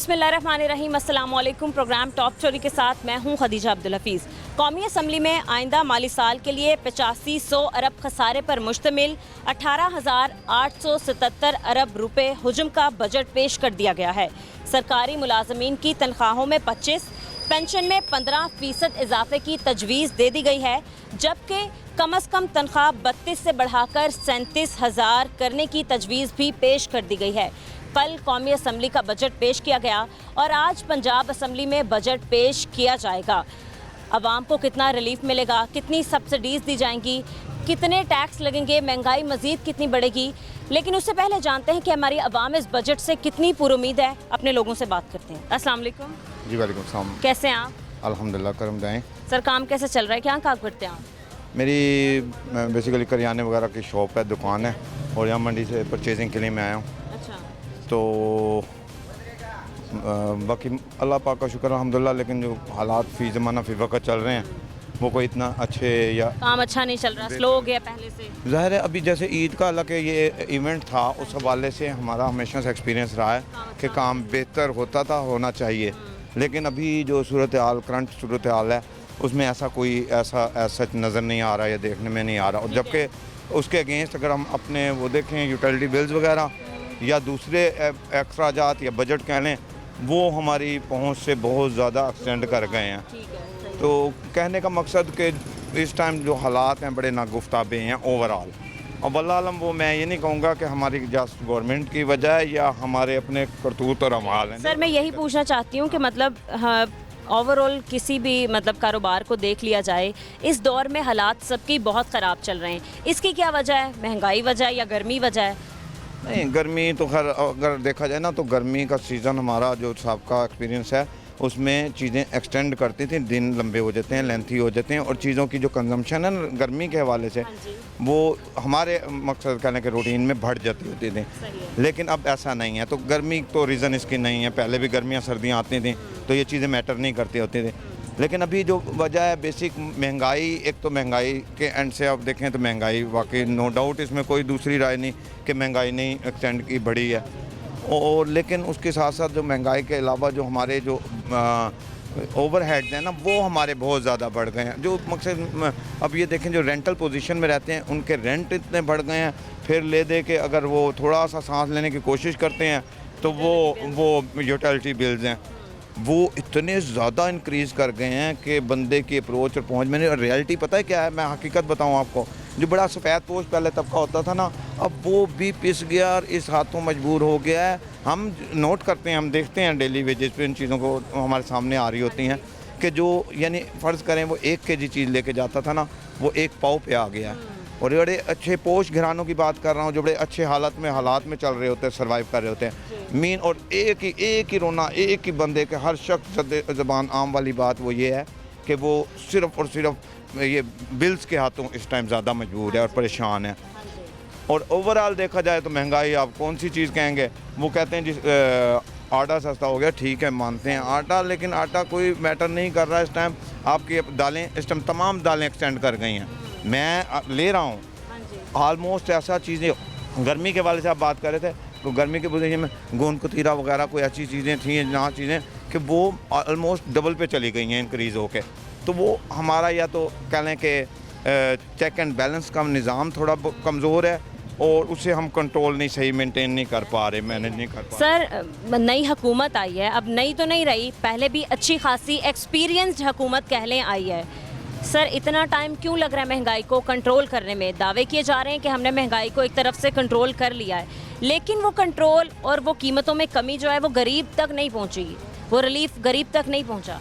बिस्मिल्लाहिर्रहमानिर्रहीम, अस्सलाम वालेकुम। प्रोग्राम टॉप स्टोरी के साथ मैं हूं खदीजा अब्दुल हफीज़। कौमी असम्बली में आइंदा माली साल के लिए 8500 अरब खसारे पर मुश्तमिल 18,877 अरब रुपए हुजम का बजट पेश कर दिया गया है। सरकारी मुलाजमीन की तनख्वाहों में 25, पेंशन में 15% इजाफे की तजवीज़ दे दी गई है, जबकि कम अज़ कम तनख्वाह 32 से बढ़ाकर 37,000 करने की तजवीज़ भी पेश कर दी गई है। कल कौमी असम्बली का बजट पेश किया गया और आज पंजाब असम्बली में बजट पेश किया जाएगा। अवाम को कितना रिलीफ मिलेगा, कितनी सब्सिडीज़ दी जाएंगी, कितने टैक्स लगेंगे, महंगाई मज़ीद कितनी बढ़ेगी, लेकिन उससे पहले जानते हैं कि हमारी अवाम इस बजट से कितनी पुरुमीद है। अपने लोगों से बात करते हैं। अस्सलाम वालेकुम। जी वालेकुम सलाम। कैसे हैं आप? अल्हम्दुलिल्लाह, करम जाएँ। सर, काम कैसे चल रहा है? क्या काम करते हैं आप? मेरी बेसिकली करियाने वगैरह की शॉप है, दुकान है, और यहाँ मंडी से परचेजिंग के लिए मैं आया हूँ। अच्छा। तो बाकी अल्लाह पाक का शुक्र अल्हम्दुलिल्लाह, लेकिन जो हालात फ़ी ज़माना फ़ी वक्त चल रहे हैं वो कोई इतना अच्छे या काम अच्छा नहीं चल रहा, स्लो हो गया पहले से। ज़ाहिर है अभी जैसे ईद का हालांकि ये इवेंट था, उस हवाले से हमारा हमेशा से एक्सपीरियंस रहा है कि काम बेहतर होता था, होना चाहिए, लेकिन अभी जो सूरत हाल करंट सूरत हाल है उसमें ऐसा कोई ऐसा सच नज़र नहीं आ रहा या देखने में नहीं आ रहा। और जबकि उसके अगेंस्ट अगर हम अपने वो देखें यूटिलिटी बिल्स वगैरह या दूसरे अखराजात या बजट कह लें, वो हमारी पहुंच से बहुत ज़्यादा एक्सटेंड कर गए हैं। तो कहने का मकसद कि इस टाइम जो हालात हैं बड़े नागुफ्ताबे हैं ओवरऑल। और वल्लाह आलम वो मैं ये नहीं कहूँगा कि हमारी जस्ट गवर्नमेंट की वजह है या हमारे अपने करतूत और अमाल हैं। सर, मैं यही पूछना चाहती हूँ कि मतलब ओवरऑल किसी भी मतलब कारोबार को देख लिया जाए, इस दौर में हालात सबकी बहुत ख़राब चल रहे हैं, इसकी क्या वजह है? महंगाई वजह है या गर्मी वजह है? नहीं, गर्मी तो खैर अगर देखा जाए ना तो गर्मी का सीज़न हमारा जो सबका एक्सपीरियंस है उसमें चीज़ें एक्सटेंड करती थी, दिन लंबे हो जाते हैं, लेंथी हो जाते हैं, और चीज़ों की जो कंजम्पशन है ना गर्मी के हवाले से वो हमारे मकसद कहने के रूटीन में बढ़ जाती होती थी। लेकिन अब ऐसा नहीं है। तो गर्मी तो रीज़न इसकी नहीं है, पहले भी गर्मियाँ सर्दियाँ आती थी तो ये चीज़ें मैटर नहीं करती होती थी। लेकिन अभी जो वजह है बेसिक महंगाई, एक तो महंगाई के एंड से आप देखें तो महंगाई वाकई नो डाउट इसमें कोई दूसरी राय नहीं कि महंगाई नहीं एक्सटेंड की बढ़ी है, और लेकिन उसके साथ साथ जो महंगाई के अलावा जो हमारे जो ओवरहेड्स हैं ना वो हमारे बहुत ज़्यादा बढ़ गए हैं। जो मकसद अब ये देखें जो रेंटल पोजीशन में रहते हैं उनके रेंट इतने बढ़ गए हैं, फिर ले दे के अगर वो थोड़ा सा सांस लेने की कोशिश करते हैं तो वो यूटिलिटी बिल्स हैं वो इतने ज़्यादा इंक्रीज़ कर गए हैं कि बंदे की अप्रोच और पहुंच में। रियलिटी पता है क्या है, मैं हकीकत बताऊं आपको, जो बड़ा सफ़ेद पोश पहले तबका होता था ना, अब वो भी पिस गया और इस हाथों मजबूर हो गया है। हम नोट करते हैं, हम देखते हैं डेली वेजेस पे इन चीज़ों को हमारे सामने आ रही होती हैं कि जो यानी फ़र्ज़ करें वो 1 kg चीज़ लेके जाता था ना, वो 1 पाव पे आ गया है। और बड़े अच्छे पोश घरानों की बात कर रहा हूँ जो बड़े अच्छे हालात में चल रहे होते हैं, सर्वाइव कर रहे होते हैं मीन। और एक ही रोना एक ही बंदे के हर शख्स ज़बान आम वाली बात वो ये है कि वो सिर्फ़ और सिर्फ ये बिल्स के हाथों इस टाइम ज़्यादा मजबूर है और परेशान है। और ओवरऑल देखा जाए तो महंगाई आप कौन सी चीज़ कहेंगे, वो कहते हैं जिस आटा सस्ता हो गया, ठीक है मानते हैं आटा, लेकिन आटा कोई मैटर नहीं कर रहा है इस टाइम। आपकी दालें इस टाइम तमाम दालें एक्सटेंड कर गई हैं, मैं ले रहा हूँ आलमोस्ट ऐसा चीज़ें। गर्मी के वाले से आप बात कर रहे थे तो गर्मी के पोजीशन में गोंद कतीरा वगैरह कोई ऐसी चीज़ें थी जहाँ चीज़ें कि वो ऑलमोस्ट डबल पे चली गई हैं इंक्रीज़ होके। तो वो हमारा या तो कह लें कि चेक एंड बैलेंस का निज़ाम थोड़ा कमज़ोर है और उसे हम कंट्रोल नहीं सही मेंटेन नहीं कर पा रहे, मैनेज नहीं कर पा रहे। सर, नई हुकूमत आई है, अब नई तो नहीं रही, पहले भी अच्छी खासी एक्सपीरियंस्ड हुकूमत कह लें आई है। सर, इतना टाइम क्यों लग रहा है महंगाई को कंट्रोल करने में? दावे किए जा रहे हैं कि हमने महंगाई को एक तरफ से कंट्रोल कर लिया है, लेकिन वो कंट्रोल और वो कीमतों में कमी जो है वो गरीब तक नहीं पहुंची, वो रिलीफ गरीब तक नहीं पहुंचा।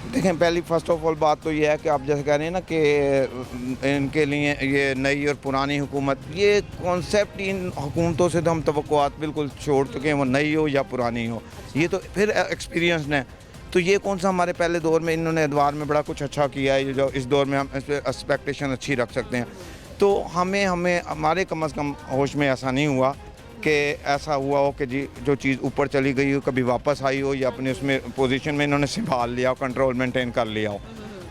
देखें, पहली फर्स्ट ऑफ ऑल बात तो ये है कि आप जैसे कह रहे हैं ना कि इनके लिए ये नई और पुरानी हुकूमत, ये कॉन्सेप्ट इन हुकूमतों से तो हम तवक्कुआत बिल्कुल छोड़ चुके हैं, वो नई हो या पुरानी हो। ये तो फिर एक्सपीरियंस है, तो ये कौन सा हमारे पहले दौर में इन्होंने अदवार में बड़ा कुछ अच्छा किया है जो इस दौर में हम इस पर एक्सपेक्टेशन अच्छी रख सकते हैं। तो हमें हमारे कम अज़ कम होश में ऐसा नहीं हुआ कि ऐसा हुआ हो कि जी जो चीज़ ऊपर चली गई हो कभी वापस आई हो या अपने उसमें पोजीशन में इन्होंने संभाल लिया हो, कंट्रोल मेंटेन कर लिया हो।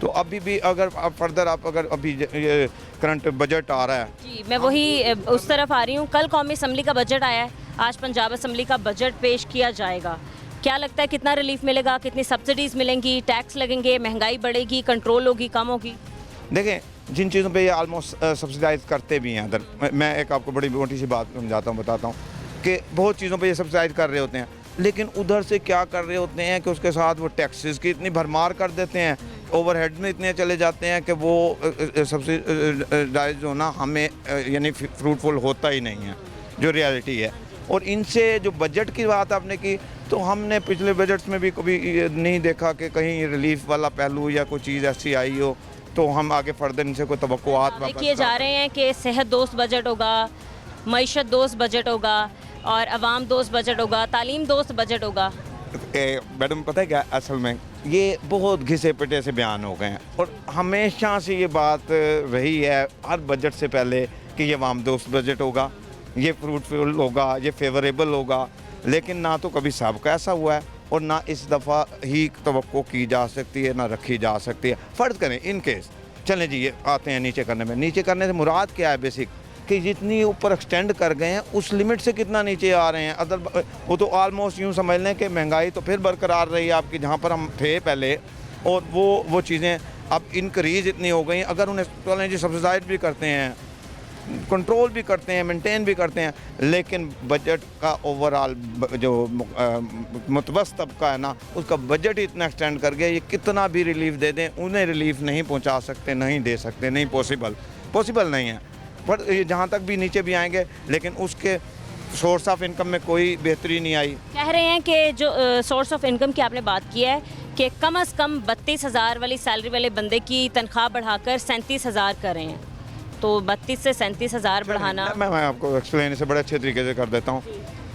तो अभी भी अगर आप फर्दर आप अगर अभी ये करंट बजट आ रहा है जी, मैं वही उस तरफ आ रही हूँ। कल कौमी असम्बली का बजट आया है, आज पंजाब असम्बली का बजट पेश किया जाएगा। क्या लगता है कितना रिलीफ मिलेगा, कितनी सब्सिडीज मिलेंगी, टैक्स लगेंगे, महंगाई बढ़ेगी, कंट्रोल होगी, कम होगी? देखें, जिन चीज़ों पे ये ऑलमोस्ट सब्सिडाइज करते भी हैं अदर, मैं एक आपको बड़ी मोटी सी बात समझाता हूँ, बताता हूँ कि बहुत चीज़ों पे ये सब्सिडाइज कर रहे होते हैं, लेकिन उधर से क्या कर रहे होते हैं कि उसके साथ वो टैक्सेस की इतनी भरमार कर देते हैं, ओवरहेड में इतने चले जाते हैं कि वो सब्सिडाइज होना हमें यानी फ्रूटफुल होता ही नहीं है, जो रियलिटी है। और इनसे जो बजट की बात आपने की, तो हमने पिछले बजट्स में भी कभी नहीं देखा कि कहीं रिलीफ वाला पहलू या कोई चीज़ ऐसी आई हो, तो हम आगे फर्दर इनसे कोई तवक्कुआत किए जा रहे हैं कि सेहत दोस्त बजट होगा, मईशत दोस्त बजट होगा और अवाम दोस्त बजट होगा, तालीम दोस्त बजट होगा। मैडम पता है क्या, असल में ये बहुत घिसे पिटे से बयान हो गए हैं और हमेशा से ये बात रही है हर बजट से पहले कि ये अवाम दोस्त बजट होगा, ये फ्रूटफुल होगा, ये फेवरेबल होगा, लेकिन ना तो कभी सबका ऐसा हुआ है और ना इस दफ़ा ही तवक्को की जा सकती है, ना रखी जा सकती है। फ़र्ज़ करें इन केस, चलें जी ये आते हैं नीचे करने में। नीचे करने से मुराद क्या है बेसिक, कि जितनी ऊपर एक्सटेंड कर गए हैं उस लिमिट से कितना नीचे आ रहे हैं। अदर वो तो आलमोस्ट यूँ समझ लें कि महंगाई तो फिर बरकरार रही है आपकी जहाँ पर हम थे पहले, और वो चीज़ें अब इनक्रीज़ इतनी हो गई। अगर उन्हें चलें जी सब्सिडाइज भी करते हैं, कंट्रोल भी करते हैं, मेंटेन भी करते हैं, लेकिन बजट का ओवरऑल जो मुतवस्त तबका है ना, उसका बजट ही इतना एक्सटेंड कर गया, ये कितना भी रिलीफ दे दें उन्हें रिलीफ नहीं पहुंचा सकते, नहीं दे सकते, नहीं पॉसिबल नहीं है। पर जहाँ तक भी नीचे भी आएंगे, लेकिन उसके सोर्स ऑफ इनकम में कोई बेहतरी नहीं आई। कह रहे हैं कि जो सोर्स ऑफ इनकम की आपने बात की है कि कम से कम 32,000 वाली सैलरी वाले बंदे की तनख्वाह बढ़ाकर 37,000 कर रहे हैं, तो 32 से 37,000 बढ़ाना। मैं आपको एक्सप्लेन इसे बड़े अच्छे तरीके से कर देता हूँ।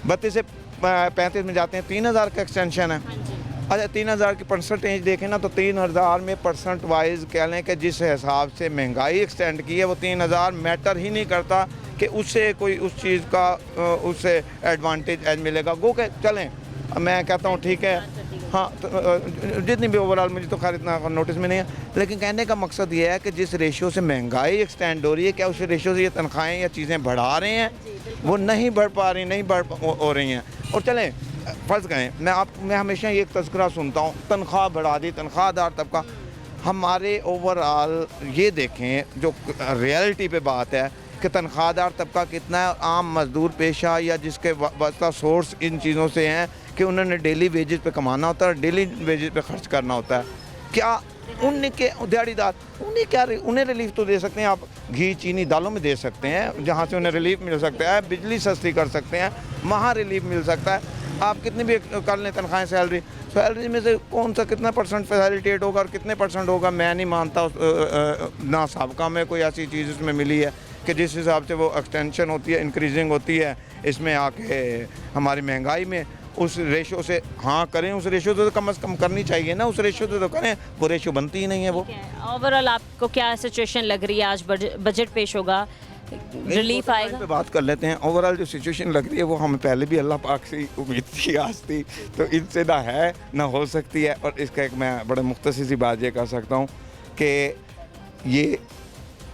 32 से 35 में जाते हैं, 3,000 का एक्सटेंशन है। अच्छा 3,000 की परसेंटेज देखें ना, तो 3,000 में परसेंट वाइज कह लें कि जिस हिसाब से महंगाई एक्सटेंड की है, वो 3,000 मैटर ही नहीं करता कि उससे कोई उस चीज़ का उससे एडवांटेज मिलेगा। गो के चलें, मैं कहता हूँ ठीक है, हाँ तो जितनी भी ओवरऑल मुझे तो खैर इतना नोटिस में नहीं है, लेकिन कहने का मकसद ये है कि जिस रेशियो से महंगाई एक्सटेंड हो रही है, क्या उस रेशियो से ये तनख्वाहें या चीज़ें बढ़ा रहे हैं? वो नहीं बढ़ पा रही, नहीं बढ़ हो रही हैं। और चलें फ़र्ज़ करें, मैं हमेशा ये एक तज़किरा सुनता हूँ, तनख्वाह बढ़ा दी, तनख्वाहदार तबका। हमारे ओवरऑल ये देखें जो रियलिटी पे बात है कि तनख्वाहदार तबका कितना है, आम मजदूर पेशा या जिसके वास्ता सोर्स इन चीज़ों से हैं कि उन्होंने डेली वेजेस पे कमाना होता है, डेली वेजेस पे खर्च करना होता है। क्या उनके दिहाड़ीदार उन्हें रिलीफ तो दे सकते हैं, आप घी चीनी दालों में दे सकते हैं जहाँ से उन्हें रिलीफ मिल सकता है, बिजली सस्ती कर सकते हैं, वहाँ रिलीफ मिल सकता है। आप कितनी भी कर लें तनख्वाहें, सैलरी में से कौन सा कितना परसेंट फैसिलिटेट होगा और कितने परसेंट होगा, मैं नहीं मानता ना साबका में कोई ऐसी चीज़ उसमें मिली है कि जिस हिसाब से वो एक्सटेंशन होती है, इंक्रीजिंग होती है इसमें आके हमारी महंगाई में, उस रेशो से हाँ करें, उस रेशो से तो कम से कम करनी चाहिए ना, उस रेशो से तो करें, वो रेशो बनती ही नहीं है। वो ओवरऑल आपको क्या सिचुएशन लग रही है? आज बजट पेश होगा, रिलीफ आएगा? पे बात कर लेते हैं। ओवरऑल जो सिचुएशन लग रही है वो हमें पहले भी अल्लाह पाक से उम्मीद थी, आज थी, तो इनसे ना है ना हो सकती है। और इसका एक मैं बड़े मुख्तसर सी बात ये कर सकता हूँ कि ये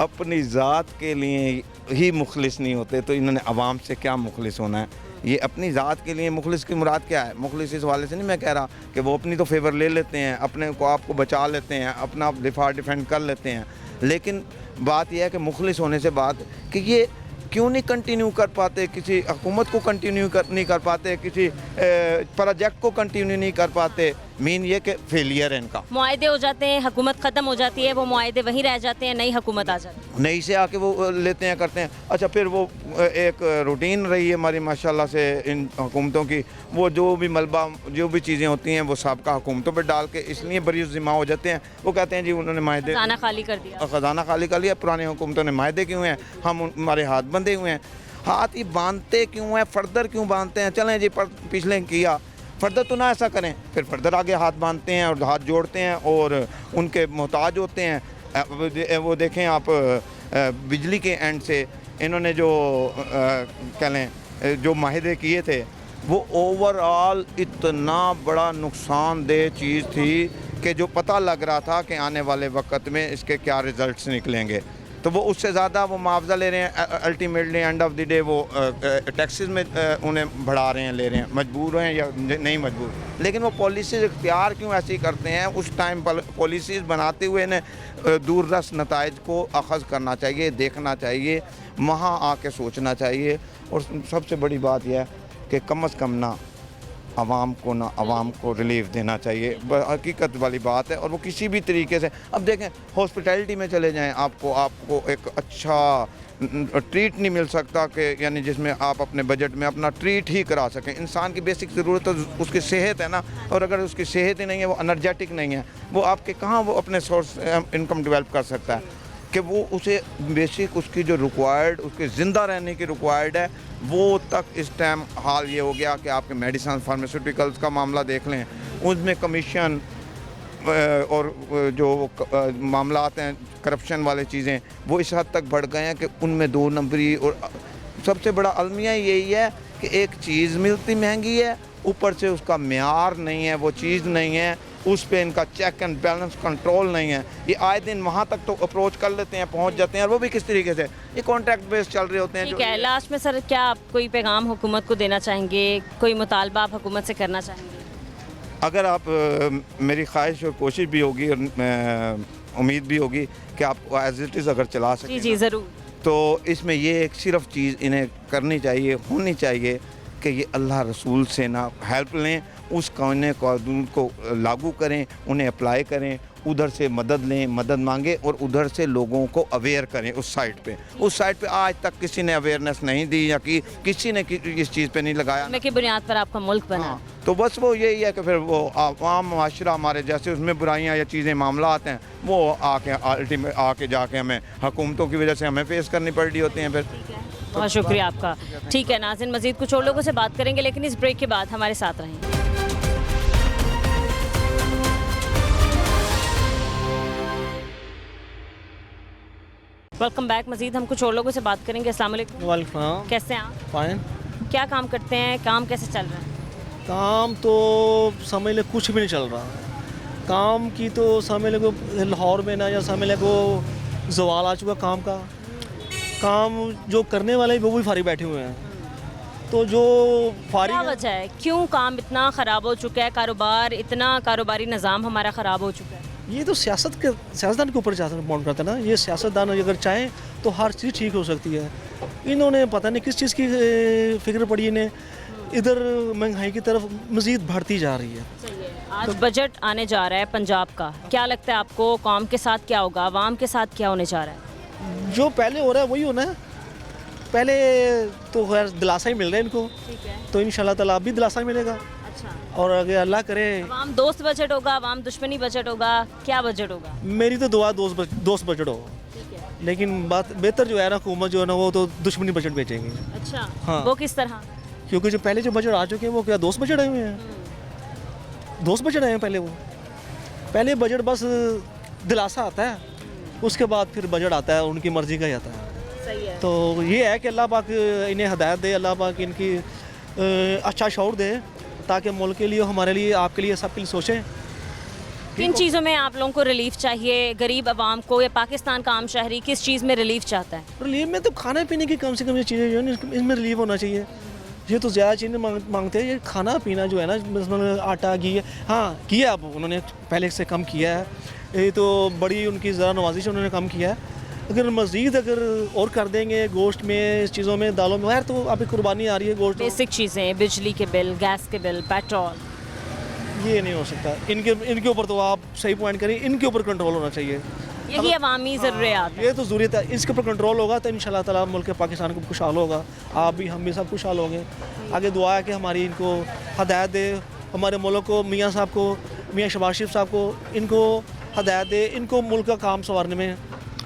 अपनी ज़ात के लिए ही मुखलिस नहीं होते, तो इन्होंने अवाम से क्या मुखलिस होना है? ये अपनी ज़ात के लिए मुखलिस की मुराद क्या है? मुखलिस इस वाले से नहीं मैं कह रहा कि वो अपनी तो फेवर ले लेते हैं, अपने को आपको बचा लेते हैं, अपना डिफेंड कर लेते हैं, लेकिन बात यह है कि मुखलिस होने से बात कि ये क्यों नहीं कंटिन्यू कर पाते, किसी हुकूमत को कंटिन्यू नहीं कर पाते, किसी प्रोजेक्ट को कंटिन्यू नहीं कर पाते, मीन ये कि फेलियर है इनका। मुआहदे हो जाते हैं, हुकूमत ख़त्म हो जाती है, वो मुआहदे वहीं रह जाते हैं, नई हुकूमत आ जाती है, नई से आके वो लेते हैं, करते हैं। अच्छा फिर वो एक रूटीन रही है हमारी माशाल्लाह से इन हुकूमतों की, वो जो भी मलबा जो भी चीज़ें होती हैं वो सबका हुकूमतों पर डाल के इसलिए बरीज़ ज़िम्मा हो जाते हैं। वो कहते हैं जी उन्होंने माहदे खजाना खाली कर दिया, ख़जाना खाली कर लिया, पुरानी हुकूमतों ने माहदे क्यों हैं, हमारे हाथ बंधे हुए हैं। हाथ ही बांधते क्यों हैं, फर्दर क्यों बांधते हैं? चलें जी पिछले किया, फर्दर तो ना ऐसा करें, फिर फर्दर आगे हाथ बांधते हैं और हाथ जोड़ते हैं और उनके मोहताज होते हैं। वो देखें आप बिजली के एंड से इन्होंने जो कह लें जो माहदे किए थे, वो ओवरऑल इतना बड़ा नुकसानदेह चीज़ थी कि जो पता लग रहा था कि आने वाले वक्त में इसके क्या रिज़ल्ट्स निकलेंगे। तो वो उससे ज़्यादा वो मुआवजा ले रहे हैं, ultimately end of the day वो टैक्सेस में उन्हें बढ़ा रहे हैं, ले रहे हैं, मजबूर हैं या नहीं मजबूर। लेकिन वो पॉलिसीज़ इख्तियार क्यों ऐसी करते हैं? उस टाइम पर पॉलिसीज़ बनाते हुए इन्हें दूरदर्श नताइज को अखज़ करना चाहिए, देखना चाहिए, वहाँ आके सोचना चाहिए। और सबसे बड़ी बात यह है कि कम से कम ना आवाम को रिलीफ देना चाहिए, हकीकत वाली बात है। और वो किसी भी तरीके से, अब देखें हॉस्पिटैलिटी में चले जाएं, आपको एक अच्छा ट्रीट नहीं मिल सकता कि यानी जिसमें आप अपने बजट में अपना ट्रीट ही करा सकें। इंसान की बेसिक ज़रूरत तो उसकी सेहत है ना, और अगर उसकी सेहत ही नहीं है, वो एनर्जेटिक नहीं है, वो आपके कहाँ वो अपने सोर्स इनकम डेवलप कर सकता है कि वो उसे बेसिक उसकी जो रिक्वायर्ड, उसके ज़िंदा रहने की रिक्वायर्ड है, वो तक इस टाइम हाल ये हो गया कि आपके मेडिसिन फार्मास्यूटिकल्स का मामला देख लें, उसमें कमीशन और जो मामलात हैं करप्शन वाले चीज़ें, वो इस हद तक बढ़ गए हैं कि उनमें 2 नंबरी। और सबसे बड़ा अलमिया यही है कि एक चीज़ मिलती महंगी है, ऊपर से उसका मेयार नहीं है, वो चीज़ नहीं है, उस पे इनका चेक एंड बैलेंस कंट्रोल नहीं है। ये आए दिन वहाँ तक तो अप्रोच कर लेते हैं, पहुँच जाते हैं, और वो भी किस तरीके से, ये कॉन्ट्रैक्ट बेस्ड चल रहे होते हैं। ठीक है, लास्ट में सर क्या आप कोई पैगाम हुकूमत को देना चाहेंगे, कोई मुतालबा आप हुकूमत से करना चाहेंगे? अगर आप मेरी ख्वाहिश और कोशिश भी होगी और उम्मीद भी होगी कि आप एज इट इज़ अगर चला सकें, जी ज़रूर, तो इसमें ये एक सिर्फ चीज़ इन्हें करनी चाहिए, होनी चाहिए कि ये अल्लाह रसूल से ना हेल्प लें, उस कानून को लागू करें, उन्हें अप्लाई करें, उधर से मदद लें, मदद मांगे और उधर से लोगों को अवेयर करें। उस साइट पे आज तक किसी ने अवेयरनेस नहीं दी या कि किसी ने इस चीज़ पे नहीं लगाया की बुनियाद पर आपका मुल्क बना। हाँ, तो बस वो यही है कि फिर वो आवाम माशरा हमारे जैसे उसमें बुराइयां या चीज़ें मामला आते हैं, वो आके जाके हमें हुकूमतों की वजह से हमें फेस करनी पड़ रही होती हैं फिर। बहुत शुक्रिया आपका। ठीक है नाज़रीन, मज़ीद कुछ और लोगों से बात करेंगे, लेकिन इस ब्रेक के बाद हमारे साथ रहें। Welcome back. मज़ीद हम कुछ और लोगों से बात करेंगे। अस्सलाम वालेकुम, कैसे हैं आप? फाइन। क्या काम करते हैं, काम कैसे चल रहा है? काम तो समझ ले कुछ भी नहीं चल रहा। काम की तो समझ ले को लाहौर में ना, या समझ ले को जवाल आ चुका काम का। काम जो करने वाले वो भी फारिग बैठे हुए हैं, तो जो फारिग क्या वजह है, क्यों काम इतना ख़राब हो चुका है, कारोबार इतना, कारोबारी निज़ाम हमारा ख़राब हो चुका है? ये तो सियासतदान के ऊपर बाउंड करता है ना। ये सियासतदान अगर चाहें तो हर चीज़ ठीक हो सकती है। इन्होंने पता नहीं किस चीज़ की फिक्र पड़ी इन्हें, इधर महंगाई की तरफ मज़ीद बढ़ती जा रही है। आज बजट आने जा रहा है पंजाब का, क्या लगता है आपको कौम के साथ क्या होगा, आवाम के साथ क्या होने जा रहा है? जो पहले हो रहा है वही होना है। पहले तो खैर दिलासा ही मिल रहा है इनको, तो इंशाल्लाह ताला अब भी दिलासा ही मिलेगा। और अगर अल्लाह करे, आवाम दोस्त बजट होगा, आवाम दुश्मनी बजट होगा, क्या बजट होगा? मेरी तो दुआ दोस्त बजट हो। लेकिन बात बेहतर जो है ना, हुकूमत जो है ना, वो तो दुश्मनी बजट बेचेंगे। अच्छा हाँ, वो किस तरह? क्योंकि जो पहले जो बजट आ चुके हैं वो क्या दोस्त बजट आए हुए हैं, दोस्त बजट आए हैं। पहले बजट बस दिलासा आता है, उसके बाद फिर बजट आता है उनकी मर्जी का ही आता है। सही है। तो ये है कि अल्लाह पाक इन्हें हदायत दे, अल्लाह पाक इनकी अच्छा शौर दे, ताकि मुल्क के लिए, हमारे लिए, आपके लिए, सबके लिए सोचें। किन चीज़ों में आप लोगों को रिलीफ चाहिए, गरीब आवाम को, या पाकिस्तान का आम शहरी किस चीज़ में रिलीफ चाहता है? रिलीफ में तो खाने पीने की कम से कम ये चीज़ें जो है ना, इसमें रिलीफ होना चाहिए। ये तो ज़्यादा चीज़ें मांगते हैं, ये खाना पीना जो है ना, आटा घी, हाँ किया अब उन्होंने पहले से कम किया है, ये तो बड़ी उनकी ज़रा नवाजी से उन्होंने कम किया है। अगर मज़ीद अगर और कर देंगे गोश्त में, इस चीज़ों में, दालों में, यार तो अभी कुर्बानी आ रही है गोश्त, बेसिक चीज़ें, बिजली के बिल, गैस के बिल, पेट्रोल, ये नहीं हो सकता। इनके ऊपर तो आप सही पॉइंट करें, इनके ऊपर कंट्रोल होना चाहिए। यही अवामी ज़रूरियात है। ये तो ज़रूरत है, इसके ऊपर कंट्रोल होगा तो इंशाल्लाह ताला मुल्क पाकिस्तान को खुशहाल होगा, आप भी, हम भी सब खुशहाल होंगे। आगे दुआ है कि हमारी इनको हदायत दे, हमारे मुल्क को, मियाँ साहब को, मियाँ शहबाज शरीफ साहब को, इनको हदायत दे, इनको मुल्क का काम संवारने में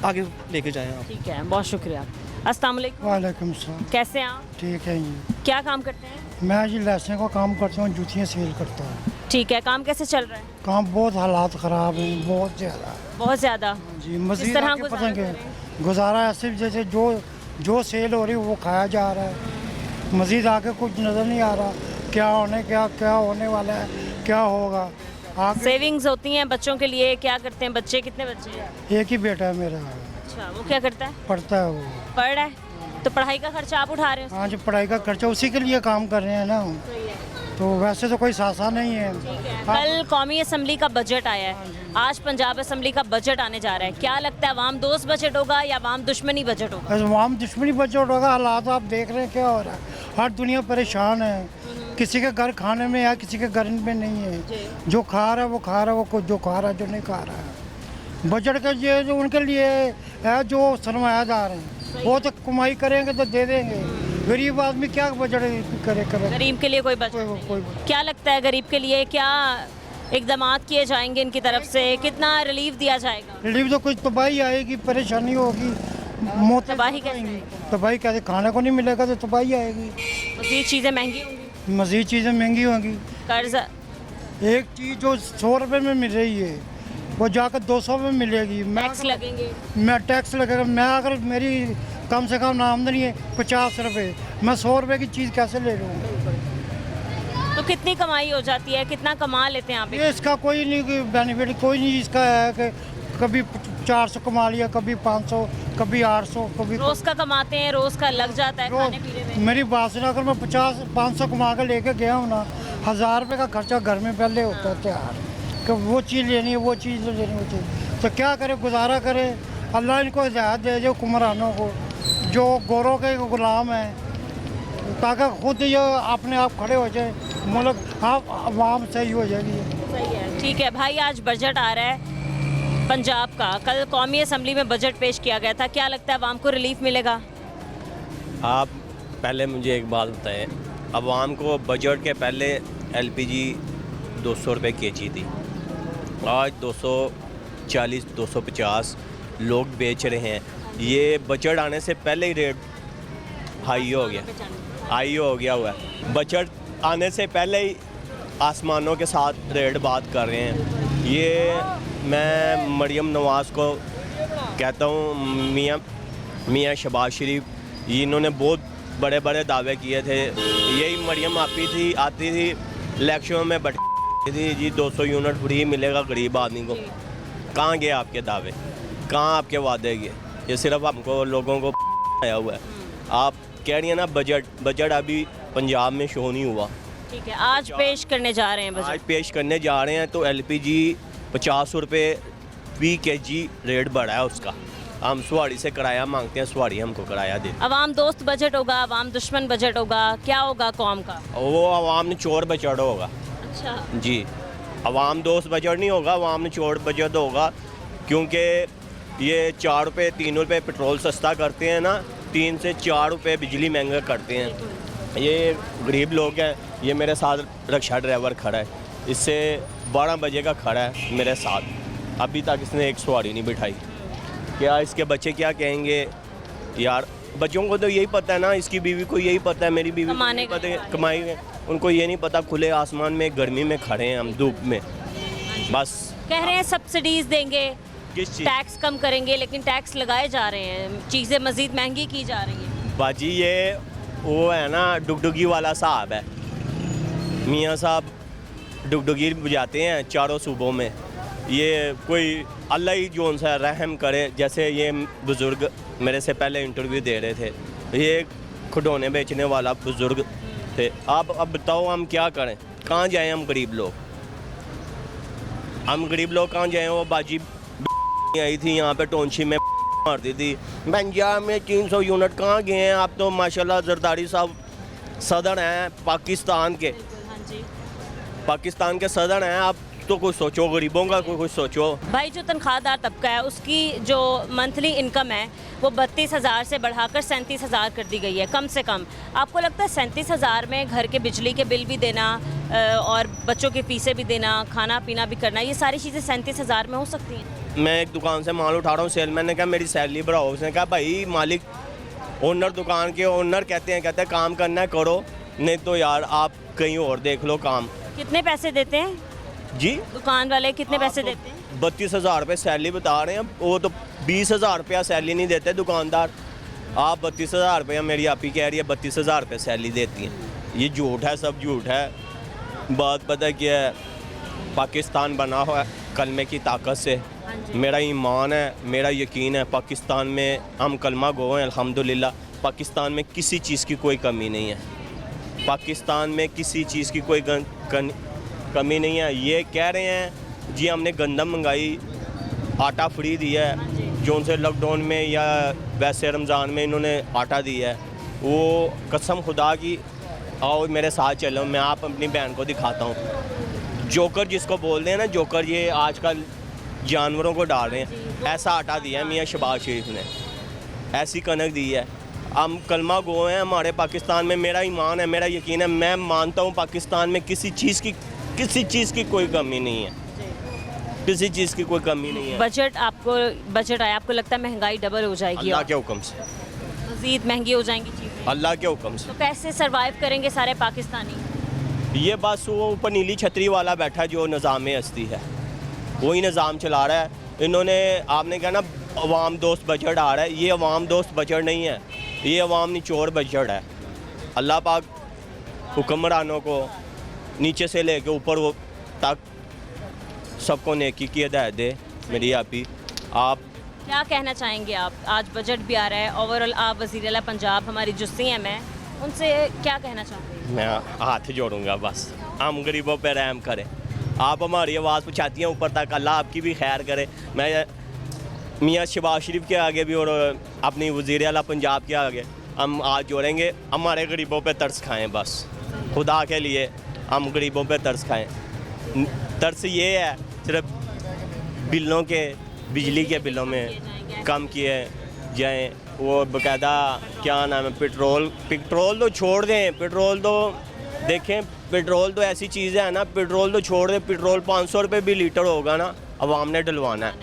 आगे लेके जाएँ आप। ठीक है, बहुत शुक्रिया। अस्सलाम वालेकुम। वालेकुम सलाम। कैसे हैं आप? ठीक है जी। क्या काम करते हैं? मैं जी लहसुन का काम करता हूँ, जूतियाँ सेल करता हूँ। ठीक है, काम कैसे चल रहा है? काम बहुत हालात ख़राब हैं, बहुत ज़्यादा बहुत ज़्यादा। जी। मज़ीद तरह आगे गुजारा पतंगे कर गुजारा ऐसे जैसे जो सेल हो रही है वो खाया जा रहा है। मज़ीद आगे कुछ नज़र नहीं आ रहा, क्या होने वाला है, क्या होगा आगे सेविंग्स होती हैं बच्चों के लिए, क्या करते हैं बच्चे? कितने बच्चे हैं? एक ही बेटा है मेरा, अच्छा, वो क्या करता है? पढ़ता है वो। पढ़ रहा है, तो पढ़ाई का खर्चा आप उठा रहे हो? हाँ, जो पढ़ाई का खर्चा उसी के लिए काम कर रहे हैं ना, सही है। तो वैसे तो कोई सासा नहीं है। कल कौमी असम्बली का बजट आया है, आज पंजाब असम्बली का बजट आने जा रहा है, क्या लगता है अवाम दोस्त बजट होगा या अवाम दुश्मनी बजट होगा? अवाम दुश्मनी बजट होगा। हालात आप देख रहे हैं क्या हो रहा है, हर दुनिया परेशान है, किसी के घर खाने में है, किसी के घर में नहीं है। जो खा रहा है वो खा रहा है, वो जो खा रहा है, जो नहीं खा रहा है। बजट का ये जो उनके लिए है जो सरमायादार हैं, वो तो कमाई करेंगे तो दे देंगे। गरीब आदमी क्या बजट करे? गरीब के लिए कोई बजट नहीं। कोई क्या लगता है गरीब के लिए क्या इकदामात किए जाएंगे इनकी तरफ से, कितना रिलीफ दिया जाएगा? रिलीफ तो कुछ तबाही आएगी, परेशानी होगी, मौत तबाही कैसे? तबाही कैसे? खाने को नहीं मिलेगा तो तबाही आएगी, मज़ीद चीज़ें महंगी होंगी, मज़ीद चीज़ें महंगी होंगी। कर्ज एक चीज़ जो 100 रुपये में मिल रही है वो जाकर 200 में मिलेगी। टैक्स लगेंगे। मैं टैक्स लगेगा। मैं अगर मेरी कम से कम आमदनी है 50 रुपये, मैं 100 रुपये की चीज़ कैसे ले लूँ? तो कितनी कमाई हो जाती है, कितना कमा लेते हैं आप? ये इसका कोई नहीं बेनिफिट, कोई नहीं इसका है कि कभी 400 कमा लिया, कभी 500, कभी 800, कभी रोज़ का कमाते हैं, रोज़ का लग जाता है खाने पीने में। मेरी बात सुना, अगर मैं 50-500 कमा कर लेके गया हूँ ना, 1000 रुपये का खर्चा घर में पहले होता है तैयार कि वो चीज़ लेनी है, वो चीज़ लेनी है, वो चीज़। तो क्या करे, गुजारा करे। अल्लाह इनको हिदायत दे जो हुक्मरानों को, जो गोरों के गुलाम हैं, ताकि खुद ये अपने आप खड़े हो जाए, मुल्क आप आवाम सही हो जाएगी। सही है, ठीक है भाई। आज बजट आ रहा है पंजाब का, कल कौमी असम्बली में बजट पेश किया गया था, क्या लगता है अवाम को रिलीफ मिलेगा? आप पहले मुझे एक बात बताएं, अवाम को बजट के पहले एलपीजी 200 रुपये केजी थी, आज 240 250 लोग बेच रहे हैं। ये बजट आने से पहले ही रेट हाई हो गया हुआ है। बजट आने से पहले ही आसमानों के साथ रेट बात कर रहे हैं। ये मैं मरियम नवाज़ को कहता हूँ, मियाँ शहबाज शरीफ, इन्होंने बहुत बड़े बड़े दावे किए थे। यही मरियम आती थी इलेक्शन में बैठी थी जी 200 यूनिट फ्री मिलेगा गरीब आदमी को। कहाँ गए आपके दावे, कहाँ आपके वादे गए? ये सिर्फ हमको लोगों को आया हुआ है। आप कह रही हैं ना बजट अभी पंजाब में शो नहीं हुआ। ठीक है, आज पेश करने जा रहे हैं आज बजट। पेश करने जा रहे हैं तो एलपीजी 50 रुपये फी केजी रेट बढ़ा है उसका। हम सुहाड़ी से किराया मांगते हैं, सुहाड़ी हमको किराया दे। अवाम दोस्त बजट होगा, अवाम दुश्मन बजट होगा, क्या होगा कौम का? वो अवाम ने चोर बजट होगा अच्छा जी। अवाम दोस्त बजट नहीं होगा, अवाम ने चोर बजट होगा, क्योंकि ये 4 रुपये 3 रुपये पेट्रोल सस्ता करते हैं ना, 3 से 4 रुपये बिजली महंगा करते हैं। ये गरीब लोग हैं। ये मेरे साथ रिक्शा ड्राइवर खड़ा है, इससे 12 बजे का खड़ा है मेरे साथ, अभी तक इसने एक सवारी नहीं बिठाई। क्या इसके बच्चे क्या कहेंगे? यार बच्चों को तो यही पता है ना, इसकी बीवी को यही पता है, मेरी बीवी को कमाने पता है कमाई है, उनको ये नहीं पता खुले आसमान में गर्मी में खड़े हैं हम, धूप में। बस कह रहे हैं सब्सिडीज देंगे, किस चीज़? टैक्स कम करेंगे, लेकिन टैक्स लगाए जा रहे हैं, चीज़ें मज़ीद महंगी की जा रही हैं। बाजी ये वो है ना, डुगडुगी वाला साहब है। मियाँ साहब डुगडुगी बजाते हैं चारों सूबों में। ये कोई अल्लाह ही जोन सा रहम करे। जैसे ये बुज़ुर्ग मेरे से पहले इंटरव्यू दे रहे थे, ये खिलौने बेचने वाला बुज़ुर्ग थे। आप अब बताओ हम क्या करें, कहाँ जाएं हम गरीब लोग? कहाँ जाएं? वो बाजी आई थी यहाँ पे टाउनशिप में मारती थी, पंजाब में 300 यूनिट कहाँ गए हैं? आप तो माशाल्लाह जरदारी साहब सदर हैं पाकिस्तान के, हाँ जी। पाकिस्तान के सदर हैं। आप तो कुछ सोचो, गरीबों का कुछ सोचो। भाई जो तनख्वाहदार तबका है उसकी जो मंथली इनकम है वो 32,000 से बढ़ाकर 37,000 कर दी गई है कम से कम। आपको लगता है 37,000 में घर के बिजली के बिल भी देना और बच्चों की फ़ीसें भी देना, खाना पीना भी करना, ये सारी चीज़ें 37,000 में हो सकती हैं? मैं एक दुकान से माल उठा रहा हूँ, सेलमैन ने कहा मेरी सैलरी बढ़ाओ। उसने कहा भाई मालिक ओनर, दुकान के ओनर कहते हैं काम करना है करो, नहीं तो यार आप कहीं और देख लो काम। कितने पैसे देते हैं जी दुकान वाले, कितने पैसे देते हैं? 32,000 रुपये सैलरी बता रहे हैं, वो तो 20,000 रुपया सैलरी नहीं देते दुकानदार। आप 32,000 रुपया, मेरी आप ही कह रही है 32,000 रुपये सैलरी देती हैं। ये झूठ है, सब झूठ है। बात पता क्या है, पाकिस्तान बना हुआ है कलमे की ताकत से। मेरा ईमान है, मेरा यकीन है, पाकिस्तान में हम कलमा गो हैं अल्हम्दुलिल्लाह। पाकिस्तान में किसी चीज़ की कोई कमी नहीं है, पाकिस्तान में किसी चीज़ की कोई कमी नहीं है। ये कह रहे हैं जी हमने गंदम मंगाई, आटा फ्री दिया है, जो उनसे लॉकडाउन में या वैसे रमज़ान में इन्होंने आटा दिया है। वो कसम खुदा की, आओ मेरे साथ चलो, मैं आप अपनी बहन को दिखाता हूँ। जोकर जिसको बोलते हैं ना, जोकर, ये आजकल जानवरों को डाल रहे हैं। ऐसा आटा दिया है मियाँ शहबाज शरीफ ने, ऐसी कनक दी है। हम कलमा गो हैं हमारे पाकिस्तान में। मेरा ईमान है, मेरा यकीन है, मैं मानता हूँ पाकिस्तान में किसी चीज़ की कोई कमी नहीं है, किसी चीज़ की कोई कमी नहीं है। बजट आया, आपको लगता है महंगाई डबल हो जाएगी? अल्लाह और के हुक्म से, मज़ीद महंगी हो जाएंगी चीज़ें? अल्लाह के हुक्म से। तो कैसे सरवाइव करेंगे सारे पाकिस्तानी? ये बस वो ऊपर नीली छतरी वाला बैठा जो निज़ाम हस्ती है, वही निज़ाम चला रहा है। इन्होंने, आपने कहा ना अवाम दोस्त बजट आ रहा है, ये अवाम दोस्त बजट नहीं है, ये अवाम निचोड़ बजट है। अल्लाह पाक हुक्मरानों को नीचे से लेके ऊपर वो तक सबको नेकी की हिदायत दे। मेरी आपी, आप क्या कहना चाहेंगे आप? आज बजट भी आ रहा है, ओवरऑल आप वज़ीर आला पंजाब, हमारी जो CM है, उनसे क्या कहना चाहते हैं? मैं हाथ जोड़ूंगा, बस हम गरीबों पे रहम करें। आप हमारी आवाज़ पहुँचाती हैं ऊपर तक, अल्लाह आपकी भी खैर करे। मैं मियाँ शहबाज शरीफ के आगे भी और अपनी वज़ीर आला पंजाब के आगे हम हाथ जोड़ेंगे। हमारे गरीबों पे तरस खाएं, बस खुदा के लिए हम गरीबों पे तरस खाएं। तरस ये है सिर्फ बिलों के, बिजली के बिलों में कम किए जाएं। वो बाकायदा क्या नाम है, पेट्रोल तो छोड़ दें, पेट्रोल तो देखें, पेट्रोल तो ऐसी चीज़ है ना, पेट्रोल तो छोड़ दें। पेट्रोल 500 रुपये भी लीटर होगा ना, अवाम ने डलवाना है।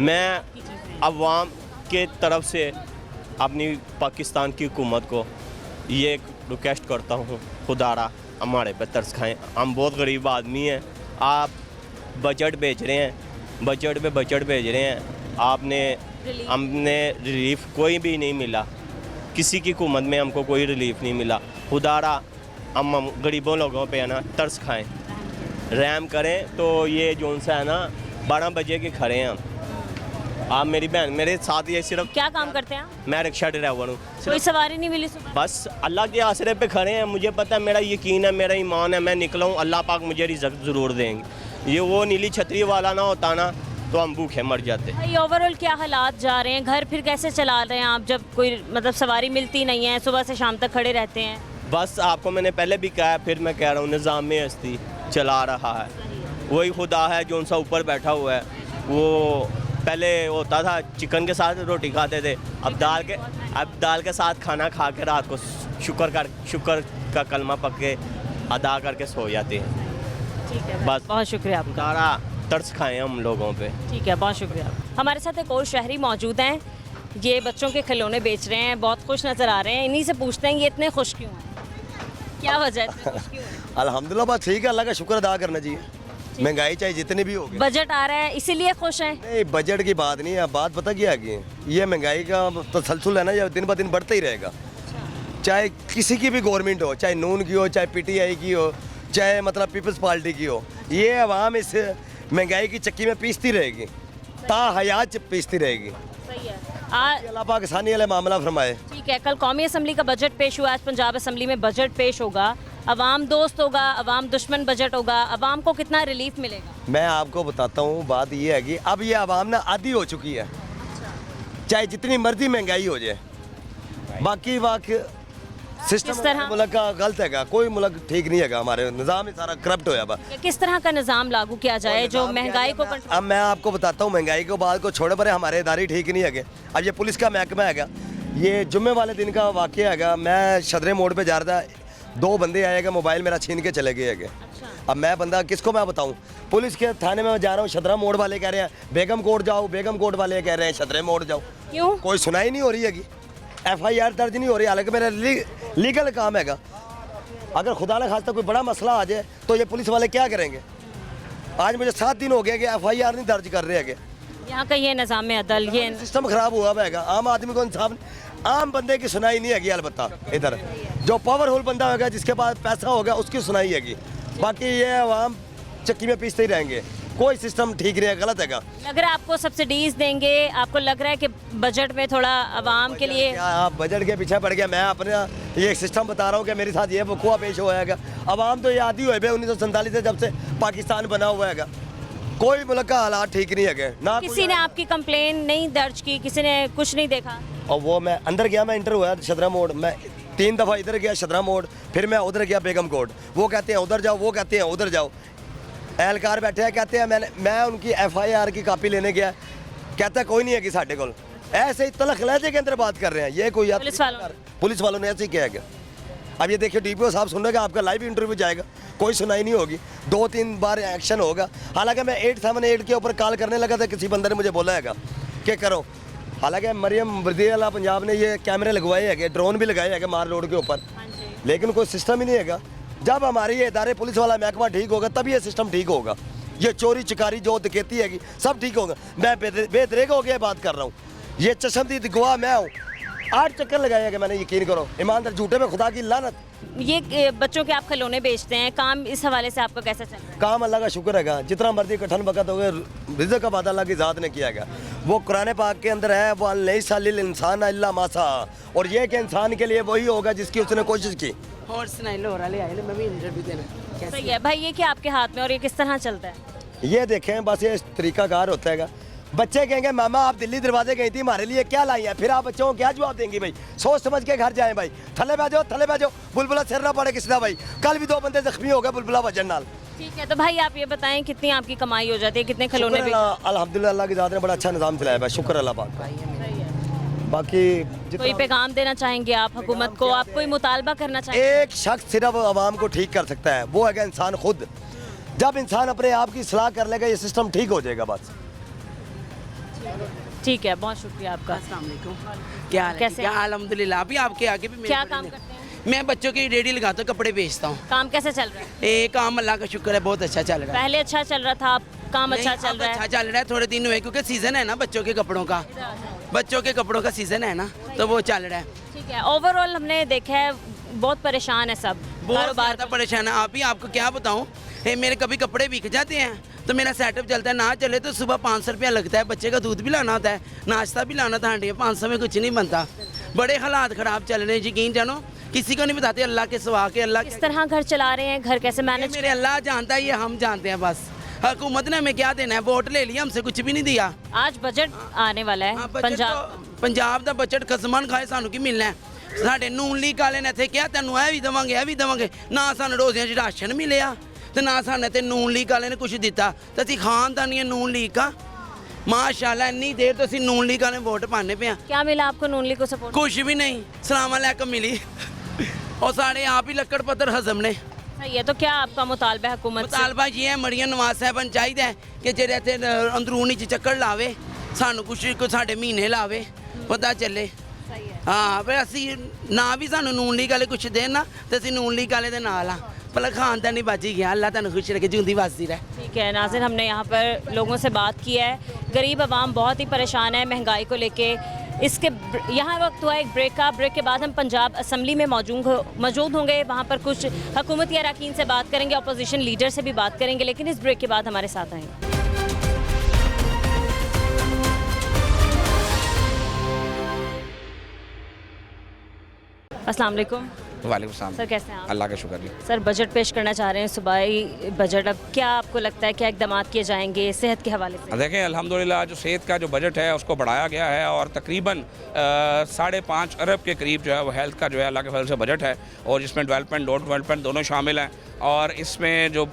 मैं अवाम के तरफ से अपनी पाकिस्तान की हुकूमत को ये रिक्वेस्ट करता हूँ, खुदारा हमारे पे तरस खाएं। हम बहुत गरीब आदमी हैं, आप बजट भेज रहे हैं, बजट पे बजट भेज रहे हैं, हमने रिलीफ कोई भी नहीं मिला, किसी की हुकूमत में हमको कोई रिलीफ नहीं मिला। खुदारा हम गरीबों लोगों पे है ना तरस खाएं, रहम करें। तो ये जोन सा है ना 12 बजे के खड़े हैं हम। आप मेरी बहन मेरे साथ, ये सिर्फ क्या काम करते हैं आप? मैं रिक्शा ड्राइवर हूँ। कोई सवारी नहीं मिली सुबह? बस अल्लाह के आसरे पे खड़े हैं। मुझे पता है, मेरा यकीन है, मेरा ईमान है, मैं निकला हूँ, अल्लाह पाक मुझे रिज़्क़ ज़रूर देंगे। ये वो नीली छतरी वाला ना होता ना, तो हम भूखे मर जाते। भाई ओवरऑल क्या हालात जा रहे हैं? घर फिर कैसे चला रहे हैं आप, जब कोई मतलब सवारी मिलती नहीं है, सुबह से शाम तक खड़े रहते हैं? बस आपको मैंने पहले भी कहा है, फिर मैं कह रहा हूँ, निज़ाम हस्ती चला रहा है, वही खुदा है जो उनसा ऊपर बैठा हुआ है। वो पहले होता था चिकन के साथ रोटी खाते थे, अब दाल के साथ खाना खा के रात को शुक्र का कलमा पक के अदा करके सो जाते हैं। ठीक है, बस बहुत शुक्रिया आपका। सारा तरस खाएं हम लोगों पे। ठीक है, बहुत शुक्रिया। हमारे साथ एक और शहरी मौजूद हैं, ये बच्चों के खिलौने बेच रहे हैं, बहुत खुश नज़र आ रहे हैं। इन्हीं से पूछते हैं ये इतने खुश क्यों हैं, क्या वजह है इतने खुश क्यों हैं? अल्हम्दुलिल्लाह, बात ठीक है, अल्लाह का शुक्र अदा करना चाहिए। महंगाई चाहे जितनी भी होगी, बजट आ रहा है इसीलिए खुश हैं? नहीं, बजट की बात नहीं है, बात पता क्या है, ये महंगाई का तसलसल है ना, ये दिन ब दिन बढ़ता ही रहेगा। चाहे किसी की भी गवर्नमेंट हो, चाहे नून की हो, चाहे PTI की हो, चाहे मतलब पीपल्स पार्टी की हो, ये अवाम इस महंगाई की चक्की में पीसती रहेगी, ताहयात पीसती रहेगी। सही है। अल्लाह पाक आसानी वाला मामला फरमाए। ठीक है, कल कौमी असम्बली का बजट पेश हुआ, आज पंजाब असम्बली में बजट पेश होगा। अवाम दोस्त होगा, अवाम दुश्मन बजट होगा, अवाम को कितना रिलीफ मिलेगा? मैं आपको बताता हूँ, बात ये है कि अब ये अवाम ना आदी हो चुकी है, चाहे जितनी मर्जी महंगाई हो जाए, बाकी सिस्टम किस तरह? मुल्क का गलत है, कोई मुल्क ठीक नहीं है, हमारे निज़ाम ही सारा करप्ट होया बा। किस तरह का निज़ाम लागू किया जाए जो महंगाई को अब मैं आपको बताता हूँ, महंगाई को बात को छोड़े पर हमारे इदारे ठीक नहीं है। अब ये पुलिस का महकमा है, ये जुम्मे वाले दिन का वाक़या है। मैं शदरे मोड़ पे जा रहा था, 2 बंदे आएगा, मोबाइल मेरा छीन के चले गए है। अब मैं बंदा किसको मैं बताऊं? पुलिस के थाने में जा रहा हूँ, शदरा मोड़ वाले कह रहे हैं बेगम कोट जाओ, बेगम कोट वाले कह रहे हैं शदरे मोड़ जाओ। क्यों? कोई सुनाई नहीं हो रही है, FIR दर्ज नहीं हो रही, हालांकि मेरा लीगल काम है। अगर खुदा न खास्ता कोई बड़ा मसला आ जाए तो ये पुलिस वाले क्या करेंगे? आज मुझे 7 दिन हो गया कि FIR नहीं दर्ज कर रहे हैं। यहाँ का ये निज़ाम अदल, ये सिस्टम खराब हुआ है। आम आदमी को इंसाफ, आम बंदे की सुनाई नहीं है। अलबत्ता इधर जो पावरफुल बंदा होगा, जिसके पास पैसा होगा, उसकी सुनाई है। बाकी ये अवाम चक्की में पीसते ही रहेंगे। कोई सिस्टम ठीक नहीं है, गलत है। लग रहा है आपको सब्सिडीज देंगे, आपको लग रहा है कि बजट में थोड़ा आवाम के लिए क्या आप बजट के पीछे पड़ गया? मैं अपना ये एक सिस्टम बता रहा हूँ कि मेरे साथ ये वकूआ पेश होएगा। आवाम तो ये आदि हुए भाई 1947 से जब से पाकिस्तान बना हुआ है, कोई मुल्क का हालात ठीक नहीं है ना। किसी ने आपकी कंप्लेन नहीं दर्ज की, किसी ने कुछ नहीं देखा? और वो मैं अंदर गया, मैं इंटर हुआ शदरा मोड़, मैं 3 दफ़ा इधर गया शदरा मोड़, फिर मैं उधर गया बेगम कोट। वो कहते हैं उधर जाओ, वो कहते हैं उधर जाओ। एहलकार बैठे हैं, कहते हैं मैं उनकी FIR की कापी लेने गया, कहता है कोई नहीं है कि साढ़े को। ऐसे ही तलख लहजे के अंदर बात कर रहे हैं। ये कोई पुलिस वालों ने ऐसे ही किया। अब ये देखिए DPO साहब सुनेगा, आपका लाइव इंटरव्यू जाएगा, कोई सुनाई नहीं होगी, 2-3 बार एक्शन होगा। हालांकि मैं 878 के ऊपर कॉल करने लगा था, किसी बंदे ने मुझे बोला है कि करो। हालांकि मरियम वजीर पंजाब ने ये कैमरे लगवाए हैं, ड्रोन भी लगाए हैं मार रोड के ऊपर, लेकिन कोई सिस्टम ही नहीं है। जब हमारे ये इदारे पुलिस वाला महकमा ठीक होगा तभी ये सिस्टम ठीक होगा। ये चोरी चकारी जो डकैती है सब ठीक होगा। मैं बेदरेग हो गया बात कर रहा हूँ, ये चश्मदीद गवाह मैं हूँ। 8 चक्कर लगाया कि मैंने, यकीन करो, ईमानदार झूठे में खुदा की लानत। ये बच्चों के आप खिलौने बेचते हैं, काम इस हवाले से आपका कैसा चल रहा है? काम अल्लाह का शुक्र है, जितना मर्जी कठिन वक़्त हो गया, रिज़्क़ का वादा अल्लाह की ज़ात ने किया गया। वो कुरान पाक के अंदर है, वो लैसा लिल इंसान इल्ला मा सा, और ये कि इंसान के लिए वही होगा जिसकी उसने कोशिश की। और सुनाई लो रहा ले आए मैं भी इंटरव्यू देना। सही है भाई, ये क्या आपके हाथ में और ये किस तरह चलता है? ये देखें, बस ये तरीकाकार होता है। बच्चे कहेंगे मामा आप दिल्ली दरवाजे गई थी, हमारे लिए क्या लाई है? फिर आप बच्चों को क्या जवाब देंगी भाई? सोच समझ के घर जाएं भाई। थले बैठो, थले बैठो, बुलबुला सिर ना पड़े किसी का भाई। कल भी 2 बंदे जख्मी हो गए बुलबुला वजन नाल। ठीक है, तो भाई आप ये बताएं कितनी आपकी कमाई हो जाती है, कितने खिलौने अल्हम्दुलिल्लाह अल्लाह की ज़ात ने बड़ा अच्छा निज़ाम चलाया है, शुक्र अल्लाह पाक का। बाकी कोई पैगाम देना चाहेंगे आप हुकूमत को? आप कोई मुतालबा करना चाहेंगे? एक शख्स सिर्फ आवाम को ठीक कर सकता है, वो है इंसान खुद। जब इंसान अपने आप की सलाह कर लेगा ये सिस्टम ठीक हो जाएगा बस। ठीक है, बहुत शुक्रिया आपका। अस्सलाम वालेकुम, क्या हाल है? कैसे? क्या अल्हम्दुलिल्लाह। अभी आपके आगे भी क्या काम करते हैं? मैं बच्चों की रेडी लगाता हूँ, कपड़े बेचता हूँ। काम कैसे चल रहा है? काम अल्लाह का शुक्र है बहुत अच्छा चल रहा है। पहले अच्छा चल रहा था, अब काम अच्छा नहीं, चल अब रहा अच्छा है? चल रहा है, थोड़े दिन हुए क्योंकि सीजन है ना बच्चों के कपड़ों का, बच्चों के कपड़ों का सीजन है ना, तो वो चल रहा है। ठीक है, ओवरऑल हमने देखा है बहुत परेशान है सब, बहुत कारोबार ज़्यादा परेशान है। आप ही आपको क्या बताऊँ, मेरे कभी कपड़े बिक जाते हैं तो मेरा सेटअप चलता है, ना चले तो सुबह 500 रुपया लगता है, बच्चे का दूध भी लाना होता है, नाश्ता भी लाना था, हांडी 500 में कुछ नहीं बनता। बड़े हालात ख़राब चल रहे हैं, यकीन जानो किसी को नहीं बताते, अल्लाह के सिवा के। अल्लाह किस तरह घर चला रहे हैं, घर कैसे मैनेज? मेरे अल्लाह जानता है, ये हम जानते हैं बस। हुकूमत ने हमें क्या देना है, वोट ले लिया, हमसे कुछ भी नहीं दिया। आज बजट आने वाला है पंजाब का बजट खसमान खाए सानू की मिलना है। साढ़े नून लीग वाले ने इत्थे क्या तेनू भी देवांगे, ना सानू रोज़ियां च राशन मिलिया तो ना सानू ते नून लीग वाले ने कुछ दिता, तो असीं खानदानी नून लीग का माशाल्लाह इन्नी देर तो असीं नून लीग वाले वोट पाने पे। क्या मिला आपको नून लीग को सपोर्ट? कुछ भी नहीं, सलाम अलैकुम मिली और साढ़े आप ही लक्कड़ पत्थर हजम ने। ये तो क्या आपका मुतालबा है हुकूमत से? मुतालबा ये है, मरियम नवाज साहबन चाहिए कि जेह्ड़े इत्थे अंदरूनी च चक्कर लावे, सानू कुछ साढ़े महीने लावे, पता चले। हाँ पर असी ना भी सानू नून लीग वाले कुछ देन ना, तो असीं नून लीग वाले दे नाल हाँ, भला खानदानी बाजी गया। अल्लाह तुहानू खुश रखे, जिंदी वासती रहे। ठीक है नाज़रीन, हमने यहाँ पर लोगों से बात की है, गरीब आवाम बहुत ही परेशान है महंगाई को लेके। इसके यहाँ वक्त हुआ एक ब्रेक का, ब्रेक के बाद हम पंजाब असम्बली में मौजूद होंगे, वहाँ पर कुछ हुकूमती अरकान से बात करेंगे, अपोजिशन लीडर से भी बात करेंगे, लेकिन इस ब्रेक के बाद हमारे साथ आएंगे। अस्सलाम वालेकुम। वालेकुम सलाम। सर कैसे हैं आप? अल्लाह का शुक्र जी। सर बजट पेश करना चाह रहे हैं, सूबाई बजट, अब क्या आपको लगता है क्या इकदाम किए जाएंगे सेहत के हवाले से? देखें अल्हम्दुलिल्लाह जो सेहत का जो बजट है उसको बढ़ाया गया है और तकरीबन 5.5 अरब के करीब जो है वो हेल्थ का जो है अल्लाह के फजल से बजट है, और जिसमें डेवलपमेंट नॉन डेवलपमेंट दोनों शामिल हैं। और इसमें जो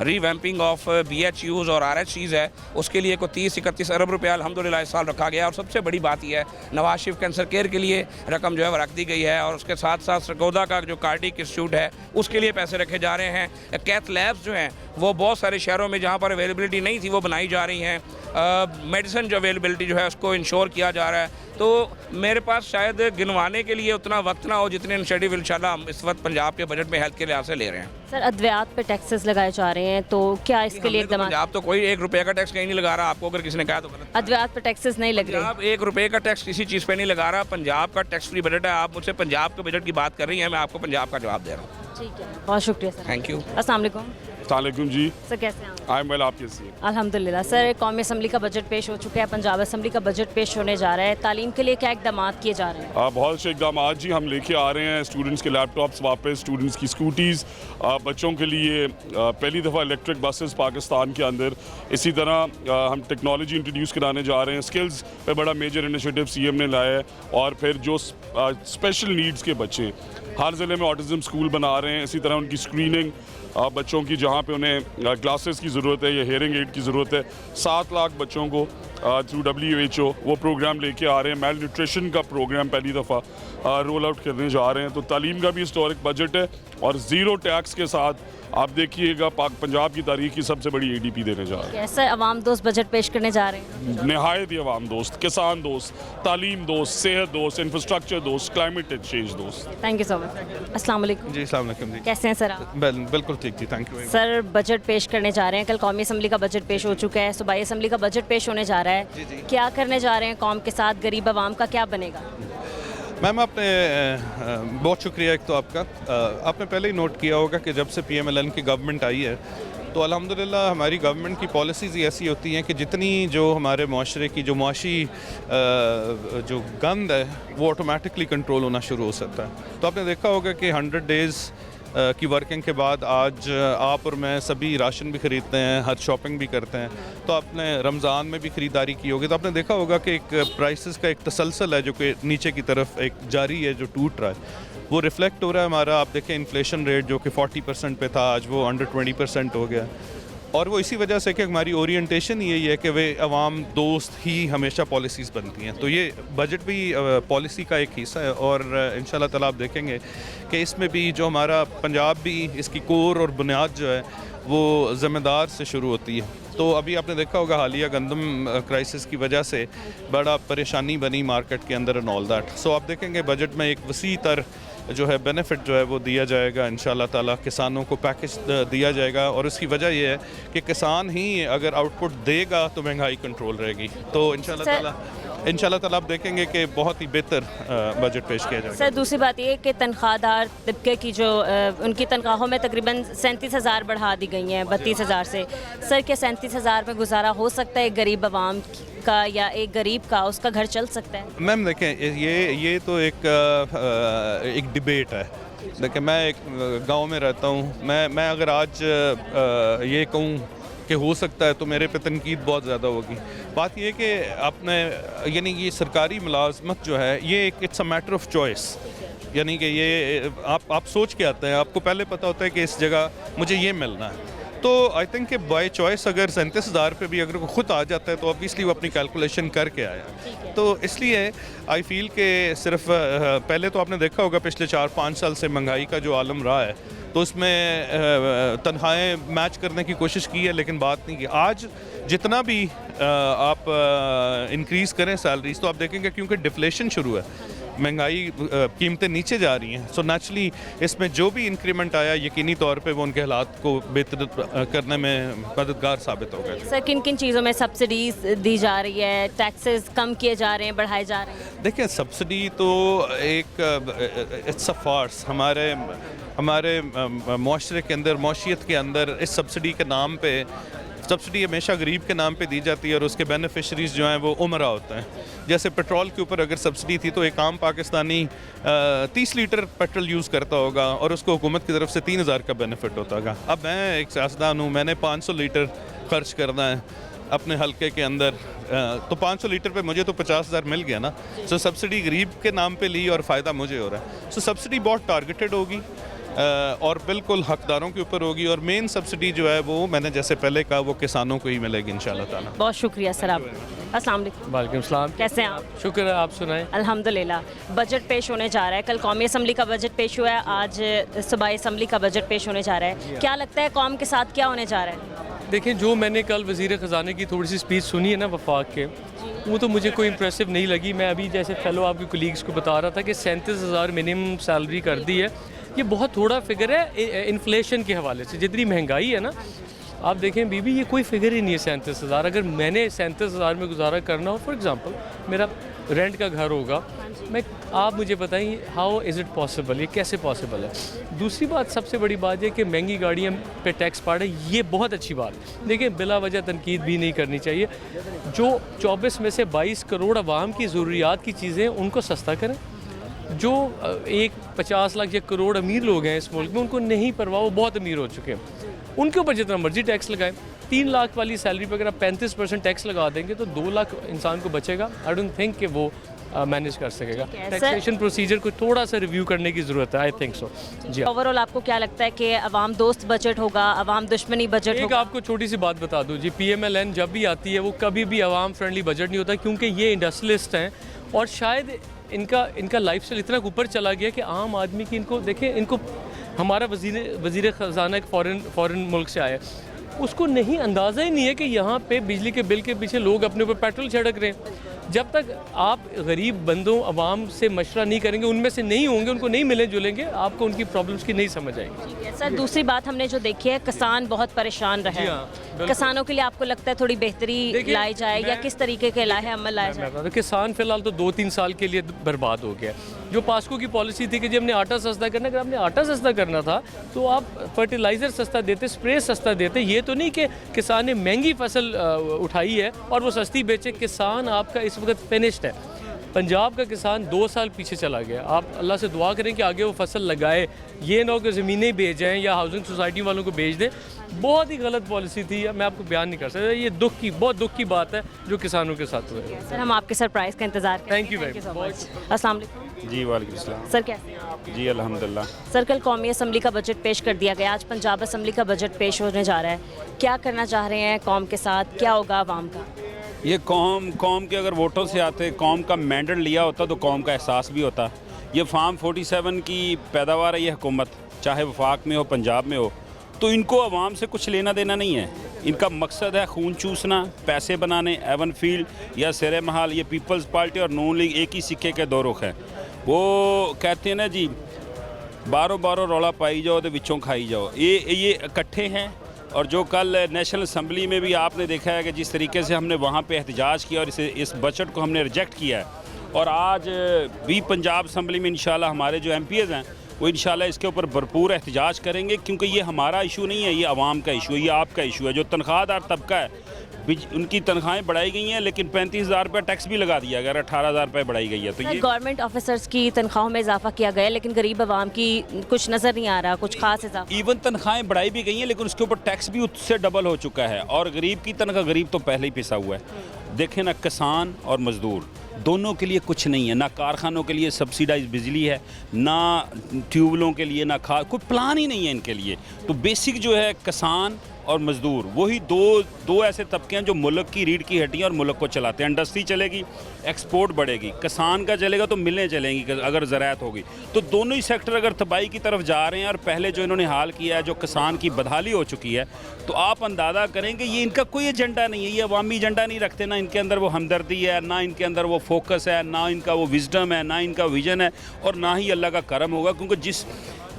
रीवैम्पिंग ऑफ BHUs और RHCs है उसके लिए को 30-31 अरब रुपया अल्हम्दुलिल्लाह इस साल रखा गया। और सबसे बड़ी बात यह है नवाज शरीफ कैंसर केयर के लिए रकम जो है वो रख दी गई है, और उसके साथ साथ सरगोदा का जो कार्डिक इंस्टीट्यूट है उसके लिए पैसे रखे जा रहे हैं। कैथ लैब्स जो हैं वो बहुत सारे शहरों में जहाँ पर अवेलेबिलिटी नहीं थी वो बनाई जा रही हैं। मेडिसिन जो अवेलेबिलिटी जो है उसको इंश्योर किया जा रहा है। तो मेरे पास शायद गिनवाने के लिए उतना वक्त ना हो जितने इनिशिएटिव इंशाल्लाह हम इस वक्त पंजाब के बजट में हेल्थ के लिहाज से ले रहे हैं। सर अद्वियात पे टैक्सेस लगाए जा रहे हैं, तो क्या इसके लिए इकदाम? पंजाब तो कोई 1 रुपये का टैक्स कहीं नहीं लगा रहा, आपको अगर किसी ने कहा तो गलत। अद्वियात पे टैक्सेस नहीं लग रहे? पंजाब 1 रुपये का टैक्स किसी चीज़ पे नहीं लगा रहा, पंजाब का टैक्स फ्री बजट है। आप मुझसे पंजाब के बजट की बात कर रही हैं, मैं आपको पंजाब का जवाब दे रहा हूँ। ठीक है, बहुत शुक्रिया सर। Thank you. अस्सलाम वालेकुम। अस्सलाम वालेकुम जी। सर कैसे हैं आप? आई एम वेल, आप कैसी हैं? अल्हम्दुलिल्लाह। सर कौमी असम्बली का बजट पेश हो चुका है, पंजाब असम्बली का बजट पेश होने जा रहा है, तालीम के लिए क्या इकदाम किए जा रहे हैं? बहुत से इकदाम जी हम लेके आ रहे हैं। स्टूडेंट्स के लैपटॉप्स वापस, स्टूडेंट्स की स्कूटीज़, बच्चों के लिए पहली दफ़ा इलेक्ट्रिक बसेस पाकिस्तान के अंदर। इसी तरह हम टेक्नोलॉजी इंट्रोड्यूस कराने जा रहे हैं। स्किल्स पे बड़ा मेजर इनिशिएटिव सीएम ने लाया है। और फिर जो स्पेशल नीड्स के बच्चे, हर ज़िले में ऑटिज़म स्कूल बना रहे हैं। इसी तरह उनकी स्क्रीनिंग, बच्चों की जहाँ पे उन्हें ग्लासेस की ज़रूरत है या हेयरिंग एड की ज़रूरत है, 7 लाख बच्चों को थ्रू WHO वो प्रोग्राम लेके आ रहे हैं। मेल न्यूट्रिशन का प्रोग्राम पहली दफ़ा रोल आउट करने जा रहे हैं। तो तालीम का भी हिस्टोरिक बजट है और ज़ीरो टैक्स के साथ आप देखिएगा पंजाब की तारीख की सबसे बड़ी ADP देने जा रहे हैं। सर अवाम दोस्त बजट पेश करने जा रहे हैं? नहायत ही अवाम दोस्त, किसान दोस्त, तालीम दोस्त, सेहत दोस्त, इंफ्रास्ट्रक्चर दोस्त, क्लाइमेट एक्सचेंज दोस्त। Thank you so much. अस्सलाम वालेकुम। जी अस्सलाम वालेकुम जी। कैसे हैं सर आप? बिल्कुल ठीक जी, थैंक यू। सर बजट पेश करने जा रहे हैं, कल कौमी असम्बली का बजट पेश हो चुका है, सूबाई असम्बली का बजट पेश होने जा रहा है। क्या करने जा रहे हैं कौम के साथ, गरीब आवाम का क्या बनेगा? मैम आपने बहुत शुक्रिया एक तो आपका। आपने पहले ही नोट किया होगा कि जब से PMLN की गवर्नमेंट आई है तो अल्हम्दुलिल्लाह हमारी गवर्नमेंट की पॉलिसीज़ ऐसी होती हैं कि जितनी जो हमारे माशरे की जो मुआशी जो गंद है वो ऑटोमेटिकली कंट्रोल होना शुरू हो सकता है। तो आपने देखा होगा कि 100 डेज़ की वर्किंग के बाद आज आप और मैं सभी राशन भी ख़रीदते हैं, हर शॉपिंग भी करते हैं। तो आपने रमज़ान में भी ख़रीदारी की होगी तो आपने देखा होगा कि एक प्राइसेस का एक तसलसल है जो कि नीचे की तरफ एक जारी है, जो टूट रहा है, वो रिफ़्लेक्ट हो रहा है हमारा। आप देखें इन्फ्लेशन रेट जो कि 40% पे था, आज वो अंडर 20% हो गया। और वो इसी वजह से कि हमारी ओरिएंटेशन यही है कि वे अवाम दोस्त ही हमेशा पॉलिसीज़ बनती हैं। तो ये बजट भी पॉलिसी का एक हिस्सा है और इंशाल्लाह ताला आप देखेंगे कि इसमें भी जो हमारा पंजाब भी इसकी कोर और बुनियाद जो है वो ज़िम्मेदार से शुरू होती है। तो अभी आपने देखा होगा हालिया गंदम क्राइसिस की वजह से बड़ा परेशानी बनी मार्केट के अंदर एंड ऑल दैट। सो आप देखेंगे बजट में एक वसी तर जो है बेनिफिट जो है वो दिया जाएगा इंशाल्लाह ताला। किसानों को पैकेज दिया जाएगा और उसकी वजह ये है कि किसान ही अगर आउटपुट देगा तो महंगाई कंट्रोल रहेगी। तो इंशाल्लाह ताला आप देखेंगे कि बहुत ही बेहतर बजट पेश किया जाएगा। सर दूसरी बात ये कि तनख्वाहदार तबके की जो उनकी तनख्वाहों में तकरीबन 37,000 बढ़ा दी गई हैं 32,000 से। सर क्या 37,000 में गुजारा हो सकता है एक गरीब आवाम का या एक गरीब का, उसका घर चल सकता है? मैम देखें ये तो एक डिबेट है। देखिए मैं एक गांव में रहता हूँ, मैं अगर आज ये कहूँ कि हो सकता है तो मेरे पे तनकीद बहुत ज़्यादा होगी। बात ये कि आपने यानी ये सरकारी मुलाजमत जो है ये एक it's a matter of choice, यानी कि ये आप सोच के आते हैं, आपको पहले पता होता है कि इस जगह मुझे ये मिलना है। तो आई थिंक कि बाय चॉइस अगर 37,000 पे भी अगर वो खुद आ जाता है तो ऑब्वियसली वो अपनी कैलकुलेशन करके आया। तो इसलिए आई फील कि सिर्फ पहले तो आपने देखा होगा पिछले 4-5 साल से महंगाई का जो आलम रहा है तो उसमें तनख्वाहें मैच करने की कोशिश की है लेकिन बात नहीं की। आज जितना भी आप इंक्रीज़ करें सैलरीज तो आप देखेंगे क्योंकि डिफ्लेशन शुरू है, महंगाई कीमतें नीचे जा रही हैं, सो नेचुरली इसमें जो भी इंक्रीमेंट आया यकीनी तौर पे वो उनके हालात को बेहतर करने में मददगार साबित होगा। सर किन किन चीज़ों में सब्सिडीज दी जा रही है, टैक्सेस कम किए जा रहे हैं, बढ़ाए जा रहे हैं? देखिए सब्सिडी तो एक इट्स अ फार्स। हमारे माशरे के अंदर, मौशियत के अंदर इस सब्सिडी के नाम पे, सब्सिडी हमेशा गरीब के नाम पे दी जाती है और उसके बेनिफिशरीज जो हैं वो उमरा होते हैं। जैसे पेट्रोल के ऊपर अगर सब्सिडी थी तो एक आम पाकिस्तानी 30 लीटर पेट्रोल यूज़ करता होगा और उसको हुकूमत की तरफ से 3,000 का बेनिफिट होता होगा। अब मैं एक सियासतदान हूँ, मैंने 500 लीटर खर्च करना है अपने हल्के के अंदर, तो 500 लीटर पे मुझे तो 50,000 मिल गया ना। सो सब्सिडी गरीब के नाम पे ली और फ़ायदा मुझे हो रहा है। सो सब्सिडी बहुत टारगेटेड होगी और बिल्कुल हकदारों के ऊपर होगी और मेन सब्सिडी जो है वो मैंने जैसे पहले कहा वो किसानों को ही मिलेगी इंशाल्लाह ताला। बहुत शुक्रिया सर आप। अस्सलाम वालेकुम। वालेकुम सलाम। कैसे हैं आप? शुक्र है, आप सुनाएं। अल्हम्दुलिल्लाह। बजट पेश होने जा रहा है, कल कौमी असम्बली का बजट पेश हुआ है, आज सूबाई असम्बली का बजट पेश होने जा रहा है। क्या लगता है कौम के साथ क्या होने जा रहा है? देखें जो मैंने कल वज़ीर ख़जाने की थोड़ी सी स्पीच सुनी है ना वफाक के, वो तो मुझे कोई इम्प्रेसिव नहीं लगी। मैं अभी जैसे फेलो आपके कोलीग्स को बता रहा था कि 37,000 मिनिमम सैलरी कर दी है, ये बहुत थोड़ा फिगर है इन्फ्लेशन के हवाले से। जितनी महंगाई है ना आप देखें बीबी, ये कोई फिगर ही नहीं है 37,000। अगर मैंने 37,000 में गुजारा करना हो, फॉर एग्जांपल मेरा रेंट का घर होगा, आप मुझे बताइए हाउ इज़ इट पॉसिबल, ये कैसे पॉसिबल है। दूसरी बात, सबसे बड़ी बात यह कि महंगी गाड़ियाँ पे टैक्स पड़े, ये बहुत अच्छी बात है। देखिए, बिला वजह तनकीद भी नहीं करनी चाहिए। जो 24 में से 22 करोड़ अवाम की ज़रूरियात की चीज़ें, उनको सस्ता करें। जो 50 लाख या करोड़ अमीर लोग हैं इस मुल्क में, उनको नहीं परवाह, वो बहुत अमीर हो चुके हैं, उनके ऊपर जितना मर्जी टैक्स लगाएं। 3 लाख वाली सैलरी पर अगर आप 35% टैक्स लगा देंगे तो 2 लाख इंसान को बचेगा। आई डोंट थिंक कि वो मैनेज कर सकेगा। टैक्सेशन प्रोसीजर को थोड़ा सा रिव्यू करने की ज़रूरत है, I think so. Ji, overall आपको क्या लगता है कि अवाम दोस्त बजट होगा, अवाम दुश्मनी बजट होगा? आपको छोटी सी बात बता दूं जी, PMLN जब भी आती है वो कभी भी अवाम फ्रेंडली बजट नहीं होता, क्योंकि ये इंडस्ट्रियलिस्ट हैं और शायद इनका लाइफस्टाइल इतना ऊपर चला गया कि आम आदमी की, इनको देखें, इनको हमारा वज़ीर ख़जाना एक फ़ॉरेन मुल्क से आया, उसको नहीं अंदाज़ा ही नहीं है कि यहाँ पे बिजली के बिल के पीछे लोग अपने ऊपर पेट्रोल छिड़क रहे हैं। जब तक आप गरीब बंदों अवाम से मशवरा नहीं करेंगे, उनमें से नहीं होंगे, उनको नहीं मिले जुलेंगे, आपको उनकी प्रॉब्लम्स की नहीं समझ आएगी। सर, दूसरी बात हमने जो देखी है, किसान बहुत परेशान रहे हैं। किसानों के लिए आपको लगता है थोड़ी बेहतरी लाई जाए या किस तरीके के लाहे अमल लाए जाए? किसान फिलहाल तो 2-3 साल के लिए बर्बाद हो गया। जो पास्को की पॉलिसी थी कि जब हमने आटा सस्ता करना, अगर आपने आटा सस्ता करना था तो आप फर्टिलाइज़र सस्ता देते, स्प्रे सस्ता देते। ये तो नहीं कि किसान ने महंगी फसल उठाई है और वो सस्ती बेचे। किसान आपका इस वक्त फिनिश्ड है। पंजाब का किसान 2 साल पीछे चला गया। आप अल्लाह से दुआ करें कि आगे वो फसल लगाए, ये ना हो कि ज़मीनें बेच जाएँ या हाउसिंग सोसाइटी वालों को बेच दें। बहुत ही गलत पॉलिसी थी, मैं आपको बयान नहीं कर सकता। ये बहुत दुख की बात है जो किसानों के साथ हुआ है। सर, हम आपके सरप्राइज का इंतजार करें। Thank you very much. अस्सलाम वालेकुम। जी वालेकुम सलाम। सर, कैसे हैं आप? जी अल्हम्दुलिल्लाह। सर, कल कौमी असम्बली का बजट पेश कर दिया गया, आज पंजाब असम्बली का बजट पेश होने जा रहा है। क्या करना चाह रहे हैं कौम के साथ, क्या होगा आवाम का? ये कौम के अगर वोटों से आते, कौम का मैंडेट लिया होता तो कौम का एहसास भी होता। ये फार्म 47 की पैदावार है ये हुकूमत, चाहे वफाक में हो, पंजाब में हो, तो इनको आवाम से कुछ लेना देना नहीं है। इनका मकसद है खून चूसना, पैसे बनाने। एवन फील्ड या सिरे महल, ये पीपल्स पार्टी और नून लीग एक ही सिक्के के दो रुख हैं। वो कहते हैं ना जी, बारो बारो रौला पाई जाओ तो विचों खाई जाओ। ये इकट्ठे हैं। और जो कल नेशनल असम्बली में भी आपने देखा है कि जिस तरीके से हमने वहाँ पे एहतजाज किया और इस बजट को हमने रिजेक्ट किया है, और आज भी पंजाब असम्बली में इंशाल्लाह हमारे जो MPs हैं वो इंशाल्लाह इसके ऊपर भरपूर एहतजाज करेंगे, क्योंकि ये हमारा इशू नहीं है, ये आवाम का इशू है, ये आपका इशू है। जो तनख्वाहदार तबका है, उनकी तनख्वाहें बढ़ाई गई हैं, लेकिन 35,000 रुपये टैक्स भी लगा दिया गया, 18,000 रुपये बढ़ाई गई है। तो ये गवर्नमेंट ऑफिसर्स की तनख्वाहों में इजाफा किया गया, लेकिन गरीब आवाम की कुछ नज़र नहीं आ रहा, कुछ खास इजाफा। इवन तनख्वाहें बढ़ाई भी गई हैं, लेकिन उसके ऊपर टैक्स भी उससे डबल हो चुका है। और गरीब की तनख्वाह, गरीब तो पहले ही पिसा हुआ है। देखें ना, किसान और मज़दूर दोनों के लिए कुछ नहीं है। ना कारखानों के लिए सब्सिडाइज बिजली है, ना ट्यूबवेलों के लिए, ना खाद, कोई प्लान ही नहीं है इनके लिए। तो बेसिक जो है किसान और मज़दूर, वही दो ऐसे तबके हैं जो मुल्क की रीढ़ की हड्डियाँ और मुल्क को चलाते हैं। इंडस्ट्री चलेगी, एक्सपोर्ट बढ़ेगी, किसान का चलेगा तो मिलें चलेंगी अगर ज़राअत होगी। तो दोनों ही सेक्टर अगर तबाही की तरफ जा रहे हैं, और पहले जो इन्होंने हाल किया है, जो किसान की बदहाली हो चुकी है, तो आप अंदाज़ा करेंगे ये इनका कोई एजेंडा नहीं है, ये अवामी एजेंडा नहीं रखते। ना इनके अंदर वो हमदर्दी है, ना इनके अंदर वो फोकस है, ना इनका वो विजडम है, ना इनका विजन है, और ना ही अल्लाह का करम होगा। क्योंकि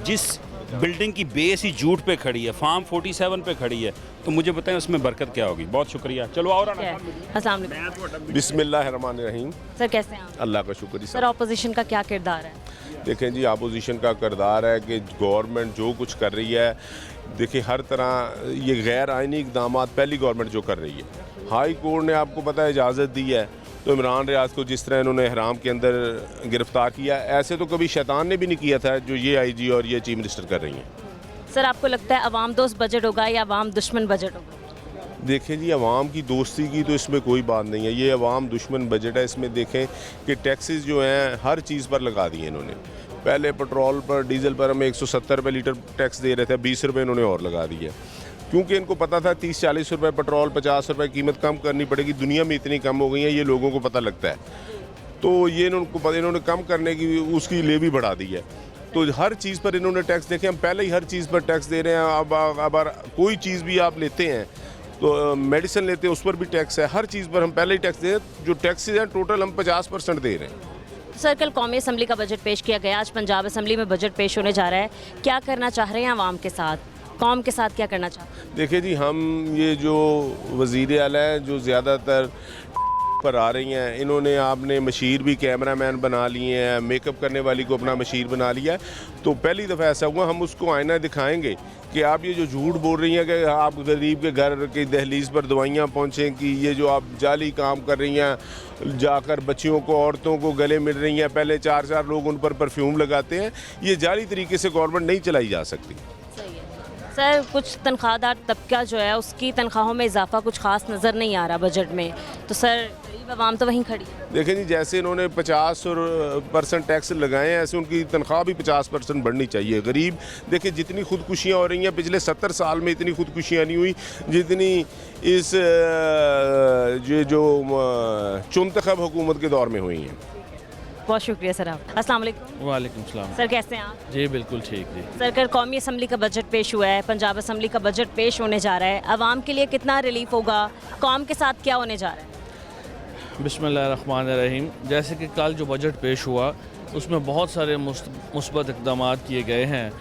जिस बिल्डिंग की बेस ही झूठ पे खड़ी है, फार्म 47 पे खड़ी है, तो मुझे बताएं उसमें बरकत क्या होगी। बहुत शुक्रिया। चलो और अस्सलाम वालेकुम। बिस्मिल्लाहिर्रहमानिर्रहीम। सर, कैसे हैं आप? अल्लाह का शुक्र। सर, ऑपोजिशन का क्या किरदार है? देखें जी, अपोजिशन का किरदार है कि गवर्नमेंट जो कुछ कर रही है, देखिए हर तरह ये गैर आइनी इक़दाम पहली गवर्नमेंट जो कर रही है। हाई कोर्ट ने आपको पता है इजाज़त दी है, तो इमरान रियाज को जिस तरह इन्होंने हराम के अंदर गिरफ़्तार किया, ऐसे तो कभी शैतान ने भी नहीं किया था जो ये IG और ये चीफ मिनिस्टर कर रही हैं। सर, आपको लगता है अवाम दोस्त बजट होगा या अवाम दुश्मन बजट होगा? देखें जी, अवाम की दोस्ती की तो इसमें कोई बात नहीं है, ये अवाम दुश्मन बजट है। इसमें देखें कि टैक्सेस जो हैं हर चीज़ पर लगा दिए इन्होंने। पहले पेट्रोल पर, डीजल पर हमें 170 रुपये लीटर टैक्स दे रहे थे, 20 रुपये इन्होंने और लगा दिए, क्योंकि इनको पता था 30-40 रुपये पेट्रोल, 50 रुपये कीमत कम करनी पड़ेगी। दुनिया में इतनी कम हो गई है, ये लोगों को पता लगता है, तो ये इन्होंने कम करने की उसकी ले भी बढ़ा दी है। तो हर चीज़ पर इन्होंने टैक्स, देखें हम पहले ही हर चीज़ पर टैक्स दे रहे हैं। अब कोई चीज़ भी आप लेते हैं तो मेडिसिन लेते हैं उस पर भी टैक्स है, हर चीज़ पर हम पहले ही टैक्स दे रहे हैं। जो टैक्सेस हैं टोटल हम 50% दे रहे हैं। सर, कल कौमी असम्बली का बजट पेश किया गया, आज पंजाब असम्बली में बजट पेश होने जा रहा है, क्या करना चाह रहे हैं आवाम के साथ? कौम के साथ क्या करना चाहते हैं? देखिए जी, हम ये जो वज़ीर आला है जो ज़्यादातर पर आ रही हैं, इन्होंने आपने मशीर भी कैमरामैन बना लिए हैं, मेकअप करने वाली को अपना मशीर बना लिया है। तो पहली दफ़ा ऐसा हुआ, हम उसको आईना दिखाएंगे कि आप ये जो झूठ बोल रही हैं कि आप गरीब के घर की दहलीज पर दवाइयाँ पहुँचें, कि ये जो आप जाली काम कर रही हैं, जाकर बच्चियों को, औरतों को गले मिल रही हैं, पहले 4 लोग उन पर परफ्यूम लगाते हैं, ये जाली तरीके से गवर्नमेंट नहीं चलाई जा सकती। सर, कुछ तनख्वाहदार तबका जो है उसकी तनख्वाहों में इजाफा कुछ खास नज़र नहीं आ रहा बजट में, तो सर गरीब आवाम तो वहीं खड़ी है। देखें जी, जैसे इन्होंने 50% टैक्स लगाए हैं, ऐसे उनकी तनख्वाह भी 50% बढ़नी चाहिए। गरीब देखिए, जितनी खुदकुशियाँ हो रही हैं पिछले 70 साल में, इतनी खुदकुशियाँ नहीं हुई जितनी इस जो चुनतखब हुकूमत के दौर में हुई हैं। बहुत शुक्रिया सर आप। अस्सलाम वालेकुम। वालेकुम सलाम। सर कैसे हैं आप? जी बिल्कुल ठीक जी। सर कल कौमी असम्बली का बजट पेश हुआ है, पंजाब असम्बली का बजट पेश होने जा रहा है, आवाम के लिए कितना रिलीफ होगा, कौम के साथ क्या होने जा रहा है? बिस्मिल्लाहिर्रहमानिर्रहीम। जैसे कि कल जो बजट पेश हुआ उसमें बहुत सारे मुस्बत इक़दाम किए गए हैं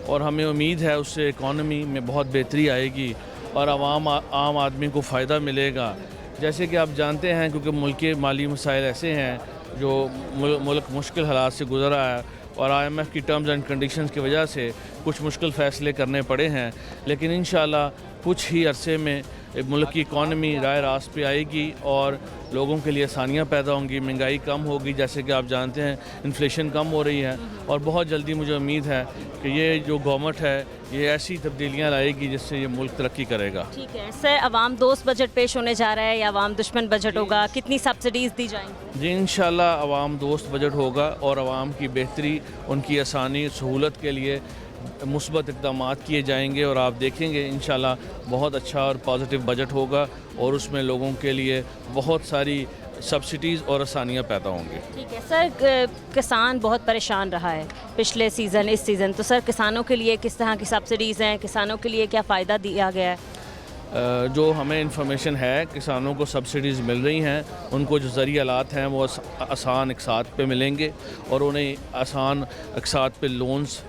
और हमें उम्मीद है उससे इकॉनमी में बहुत बेहतरी आएगी और आम आदमी को फ़ायदा मिलेगा। जैसे कि आप जानते हैं, क्योंकि मुल्क के माली मसाइल ऐसे हैं जो मुल्क मुश्किल हालात से गुज़र रहा है और IMF की टर्म्स एंड कंडीशंस की वजह से कुछ मुश्किल फ़ैसले करने पड़े हैं, लेकिन इंशाल्लाह कुछ ही अरसे में मुल्क की इकॉनमी राह रास्त पे आएगी और लोगों के लिए आसानियाँ पैदा होंगी, महंगाई कम होगी। जैसे कि आप जानते हैं इन्फ्लेशन कम हो रही है और बहुत जल्दी मुझे उम्मीद है कि ये जो गवर्नमेंट है ये ऐसी तब्दीलियाँ लाएगी जिससे ये मुल्क तरक्की करेगा। ठीक है सर, अवाम दोस्त बजट पेश होने जा रहा है या अवाम दुश्मन बजट होगा? कितनी सब्सिडीज़ दी जाएंगी? जी इंशाल्लाह अवाम दोस्त बजट होगा और आवाम की बेहतरी, उनकी आसानी, सहूलत के लिए मुस्बत इक़दाम किए जाएंगे और आप देखेंगे इंशाल्लाह बहुत अच्छा और पॉजिटिव बजट होगा और उसमें लोगों के लिए बहुत सारी सब्सिडीज़ और आसानियाँ पैदा होंगी। ठीक है सर, किसान बहुत परेशान रहा है पिछले सीज़न, इस सीज़न, तो सर किसानों के लिए किस तरह की सब्सिडीज़ हैं, किसानों के लिए क्या फ़ायदा दिया गया है? जो हमें इंफॉर्मेशन है, किसानों को सब्सिडीज़ मिल रही हैं, उनको जो ज़रिए आलात हैं वो आसान इक़सात पे मिलेंगे और उन्हें आसान इक़सात पे लोन्स,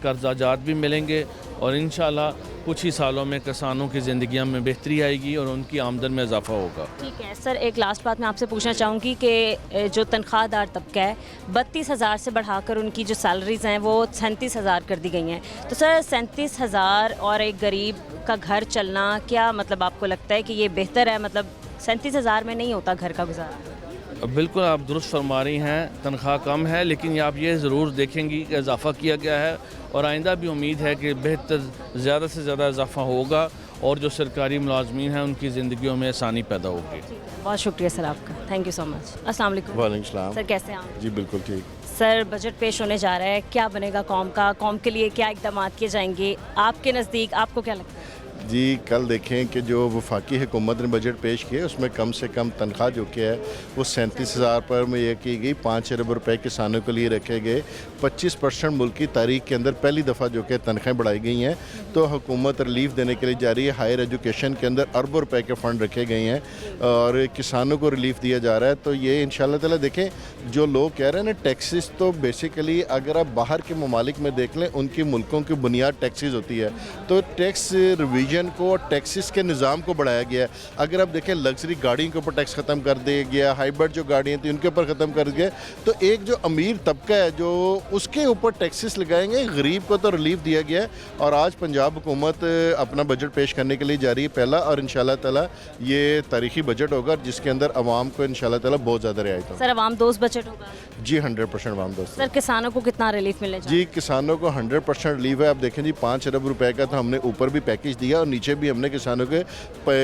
कर्जाजात भी मिलेंगे और इंशाल्लाह कुछ ही सालों में किसानों की ज़िंदगियों में बेहतरी आएगी और उनकी आमदन में इजाफा होगा। ठीक है सर, एक लास्ट बात मैं आपसे पूछना चाहूँगी कि जो तनख्वाहदार तबका है 32,000 से बढ़ाकर उनकी जो सैलरीज़ हैं वो 37,000 कर दी गई हैं, तो सर 37,000 और एक गरीब का घर चलना, क्या मतलब आपको लगता है कि ये बेहतर है? मतलब 37,000 में नहीं होता घर का गुजारा? बिल्कुल आप दुरुस्त फरमा रही हैं, तनख्वाह कम है, लेकिन आप ये ज़रूर देखेंगी कि इजाफ़ा किया गया है और आइंदा भी उम्मीद है कि बेहतर ज़्यादा से ज़्यादा इजाफ़ा होगा और जो सरकारी मुलाजमीन हैं उनकी ज़िंदगियों में आसानी पैदा होगी। बहुत शुक्रिया सर आपका, थैंक यू सो मच। अस्सलाम वालेकुम। वालेकुम सलाम। सर कैसे हैं आप? जी बिल्कुल ठीक। सर बजट पेश होने जा रहा है, क्या बनेगा कौम का, कौम के लिए क्या इक़दाम किए जाएंगे आपके नज़दीक, आपको क्या लगता है? जी कल देखें कि जो वफाकी हुकूमत ने बजट पेश किया उसमें कम से कम तनख्वाह जो कि है वो 37,000 पर में यह की गई। 5 अरब रुपए किसानों के लिए रखे गए। 25% मुल्क की तारीख के अंदर पहली दफ़ा जो कि तनख्वाहें बढ़ाई गई हैं, तो हुकूमत रिलीफ देने के लिए जा रही है। हायर एजुकेशन के अंदर अरबों रुपए के फ़ंड रखे गए हैं और किसानों को रिलीफ दिया जा रहा है। तो ये इंशाल्लाह ताला देखें, जो लोग कह रहे हैं ना टैक्सेस, तो बेसिकली अगर आप बाहर के ममालिक में देख लें उनकी मुल्कों की बुनियाद टैक्सेस होती है, तो टैक्स रिवीजन को और टैक्सेस के निज़ाम को बढ़ाया गया है। अगर आप देखें लग्जरी गाड़ियों के ऊपर टैक्स ख़त्म कर दिया गया, हाइब्रिड जो गाड़ियाँ थी उनके ऊपर ख़त्म कर दिया, तो एक जो अमीर तबका है जो उसके ऊपर टैक्सेस लगाएंगे, गरीब को तो रिलीफ दिया गया है। और आज पंजाब हुकूमत अपना बजट पेश करने के लिए जा रही है पहला, और इंशाल्लाह ताला ये तारीखी बजट होगा जिसके अंदर आवाम को इंशाल्लाह ताला बहुत ज़्यादा रियायत होगी। सर आवाम दोस्त बजट होगा? जी 100% आवाम दोस्त। सर किसानों को कितना रिलीफ मिलेगा? जी किसानों को 100% रिलीफ है। आप देखें जी 5 अरब रुपए का तो हमने ऊपर भी पैकेज दिया और नीचे भी हमने किसानों के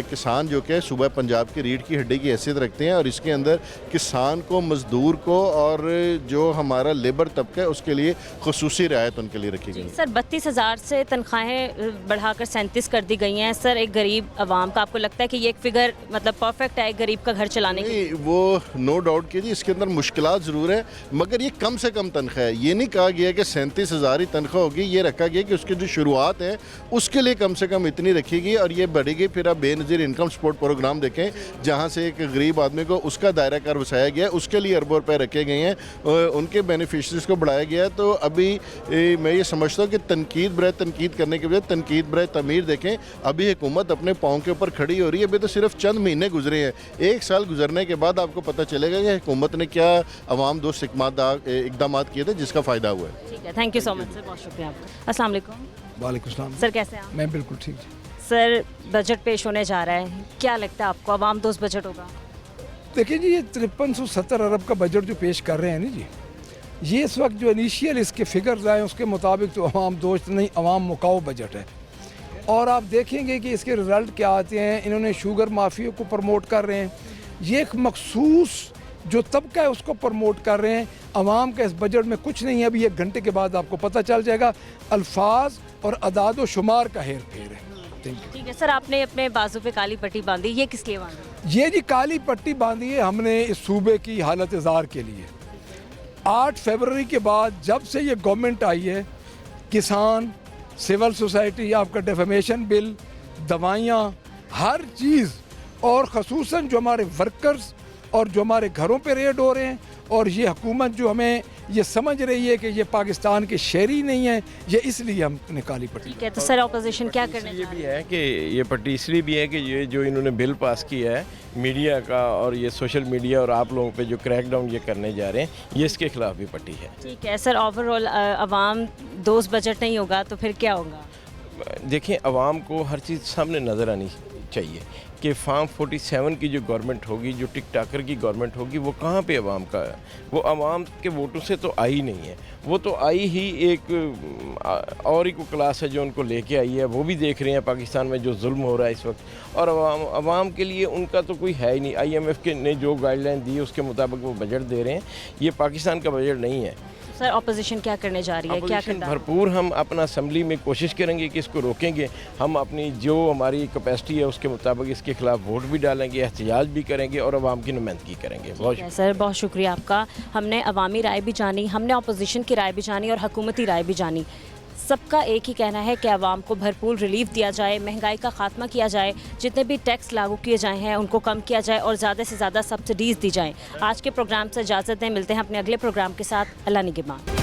किसान जो कि सुबह पंजाब की रीढ़ की हड्डी की हैसियत रखते हैं और इसके अंदर किसान को, मजदूर को और जो हमारा लेबर तबका है उसके लिए खुसूसी रियायत उनके लिए रखी गई। सर 32,000 से तनख्वाहें बढ़ाकर 37 कर दी गई हैं। सर एक गरीब आवाम का आपको लगता है कि ये एक फिगर मतलब परफेक्ट है गरीब का घर चलाने के लिए? वो नो डाउट कीजिए, इसके अंदर मुश्किलात ज़रूर है, मगर ये कम से कम तनख्वाह है। ये नहीं कहा गया कि 37,000 ही तनख्वाह होगी, ये रखा गया कि उसकी जो शुरुआत है उसके लिए कम से कम इतनी नहीं रखी और ये बढ़ेगी। फिर आप बेनज़ीर इनकम सपोर्ट प्रोग्राम देखें, जहाँ से एक गरीब आदमी को उसका दायरा कार वसाया गया, उसके लिए अरबों रुपए रखे गए हैं, उनके बेनिफिशरीज को बढ़ाया गया है। तो अभी मैं ये समझता हूँ कि तनकीद बराए तनकीद करने के बजाय तनकीद बराए तमीर देखें। अभी हुकूमत अपने पाँव के ऊपर खड़ी हो रही है, अभी तो सिर्फ चंद महीने गुजरे हैं। 1 साल गुजरने के बाद आपको पता चलेगा कि हुकूमत ने क्या अवाम दोस्त इकदाम किए थे जिसका फ़ायदा हुआ है। ठीक है, thank you so much sir, बहुत शुक्रिया आपका। अस्सलाम वालेकुम। वालेकुम सलाम। सर कैसे हैं आप? मैं बिल्कुल ठीक। सर बजट पेश होने जा रहा है, क्या लगता है आपको अवाम दोस्त बजट होगा? देखिए जी, ये 5370 अरब का बजट जो पेश कर रहे हैं ना जी, ये इस वक्त जो इनिशियल इसके फिगर्स आए उसके मुताबिक तो अवाम दोस्त नहीं, अवाम मुकाऊ बजट है। और आप देखेंगे कि इसके रिज़ल्ट क्या आते हैं। इन्होंने शुगर माफिया को प्रमोट कर रहे हैं, ये एक मखसूस जो तबका है उसको प्रमोट कर रहे हैं। अवाम का इस बजट में कुछ नहीं है, अभी 1 घंटे के बाद आपको पता चल जाएगा। अल्फाज और अदाद व शुमार का हेर फेर है। ठीक है सर, आपने अपने बाजू पे काली पट्टी बांधी, ये किस लिए बांधी? ये जी काली पट्टी बांधी है हमने इस सूबे की हालत ज़ार के लिए। 8 फरवरी के बाद जब से ये गवर्नमेंट आई है, किसान, सिविल सोसाइटी, आपका डेफेमेशन बिल, दवाइयाँ, हर चीज़, और ख़ुसूसन जो हमारे वर्कर्स और जो हमारे घरों पे रेड हो रहे हैं, और ये हुकूमत जो हमें ये समझ रही है कि ये पाकिस्तान के शहरी नहीं है, ये इसलिए हमने काली पट्टी। ठीक है, तो सर ऑपोजिशन क्या करने ये भी है कि ये पट्टी इसलिए भी है कि ये जो इन्होंने बिल पास किया है मीडिया का, और ये सोशल मीडिया और आप लोगों पे जो क्रैकडाउन ये करने जा रहे हैं, ये इसके खिलाफ भी पट्टी है। ठीक है सर, ओवरऑल अवाम दोस्त बजट नहीं होगा तो फिर क्या होगा? देखिए, अवाम को हर चीज़ सामने नज़र आनी चाहिए कि फार्म 47 की जो गवर्नमेंट होगी, जो टिक टाकर की गवर्नमेंट होगी, वो कहाँ पे अवाम का है? वो अवाम के वोटों से तो आई नहीं है, वो तो आई ही एक और ही को क्लास है जो उनको लेके आई है। वो भी देख रहे हैं पाकिस्तान में जो जुल्म हो रहा है इस वक्त, और अवाम के लिए उनका तो कोई है ही नहीं। IMF के ने जो गाइडलाइन दी उसके मुताबिक वो बजट दे रहे हैं, ये पाकिस्तान का बजट नहीं है। सर ऑपोजिशन क्या करने जा रही है, क्या करना? भरपूर हम अपना असम्बली में कोशिश करेंगे कि इसको रोकेंगे। हम अपनी जो हमारी कैपेसिटी है उसके मुताबिक इसके खिलाफ वोट भी डालेंगे, एहतजाज भी करेंगे और अवाम की नुमाइंदगी करेंगे। बहुत सर, बहुत शुक्रिया आपका। हमने अवामी राय भी जानी, हमने अपोजिशन की राय भी जानी और हुकूमती राय भी जानी। सबका एक ही कहना है कि आवाम को भरपूर रिलीफ दिया जाए, महंगाई का खात्मा किया जाए, जितने भी टैक्स लागू किए जाए हैं उनको कम किया जाए और ज़्यादा से ज़्यादा सब्सिडीज़ दी जाएँ। आज के प्रोग्राम से इजाज़त दें, मिलते हैं अपने अगले प्रोग्राम के साथ। अल्लाह निगहबान।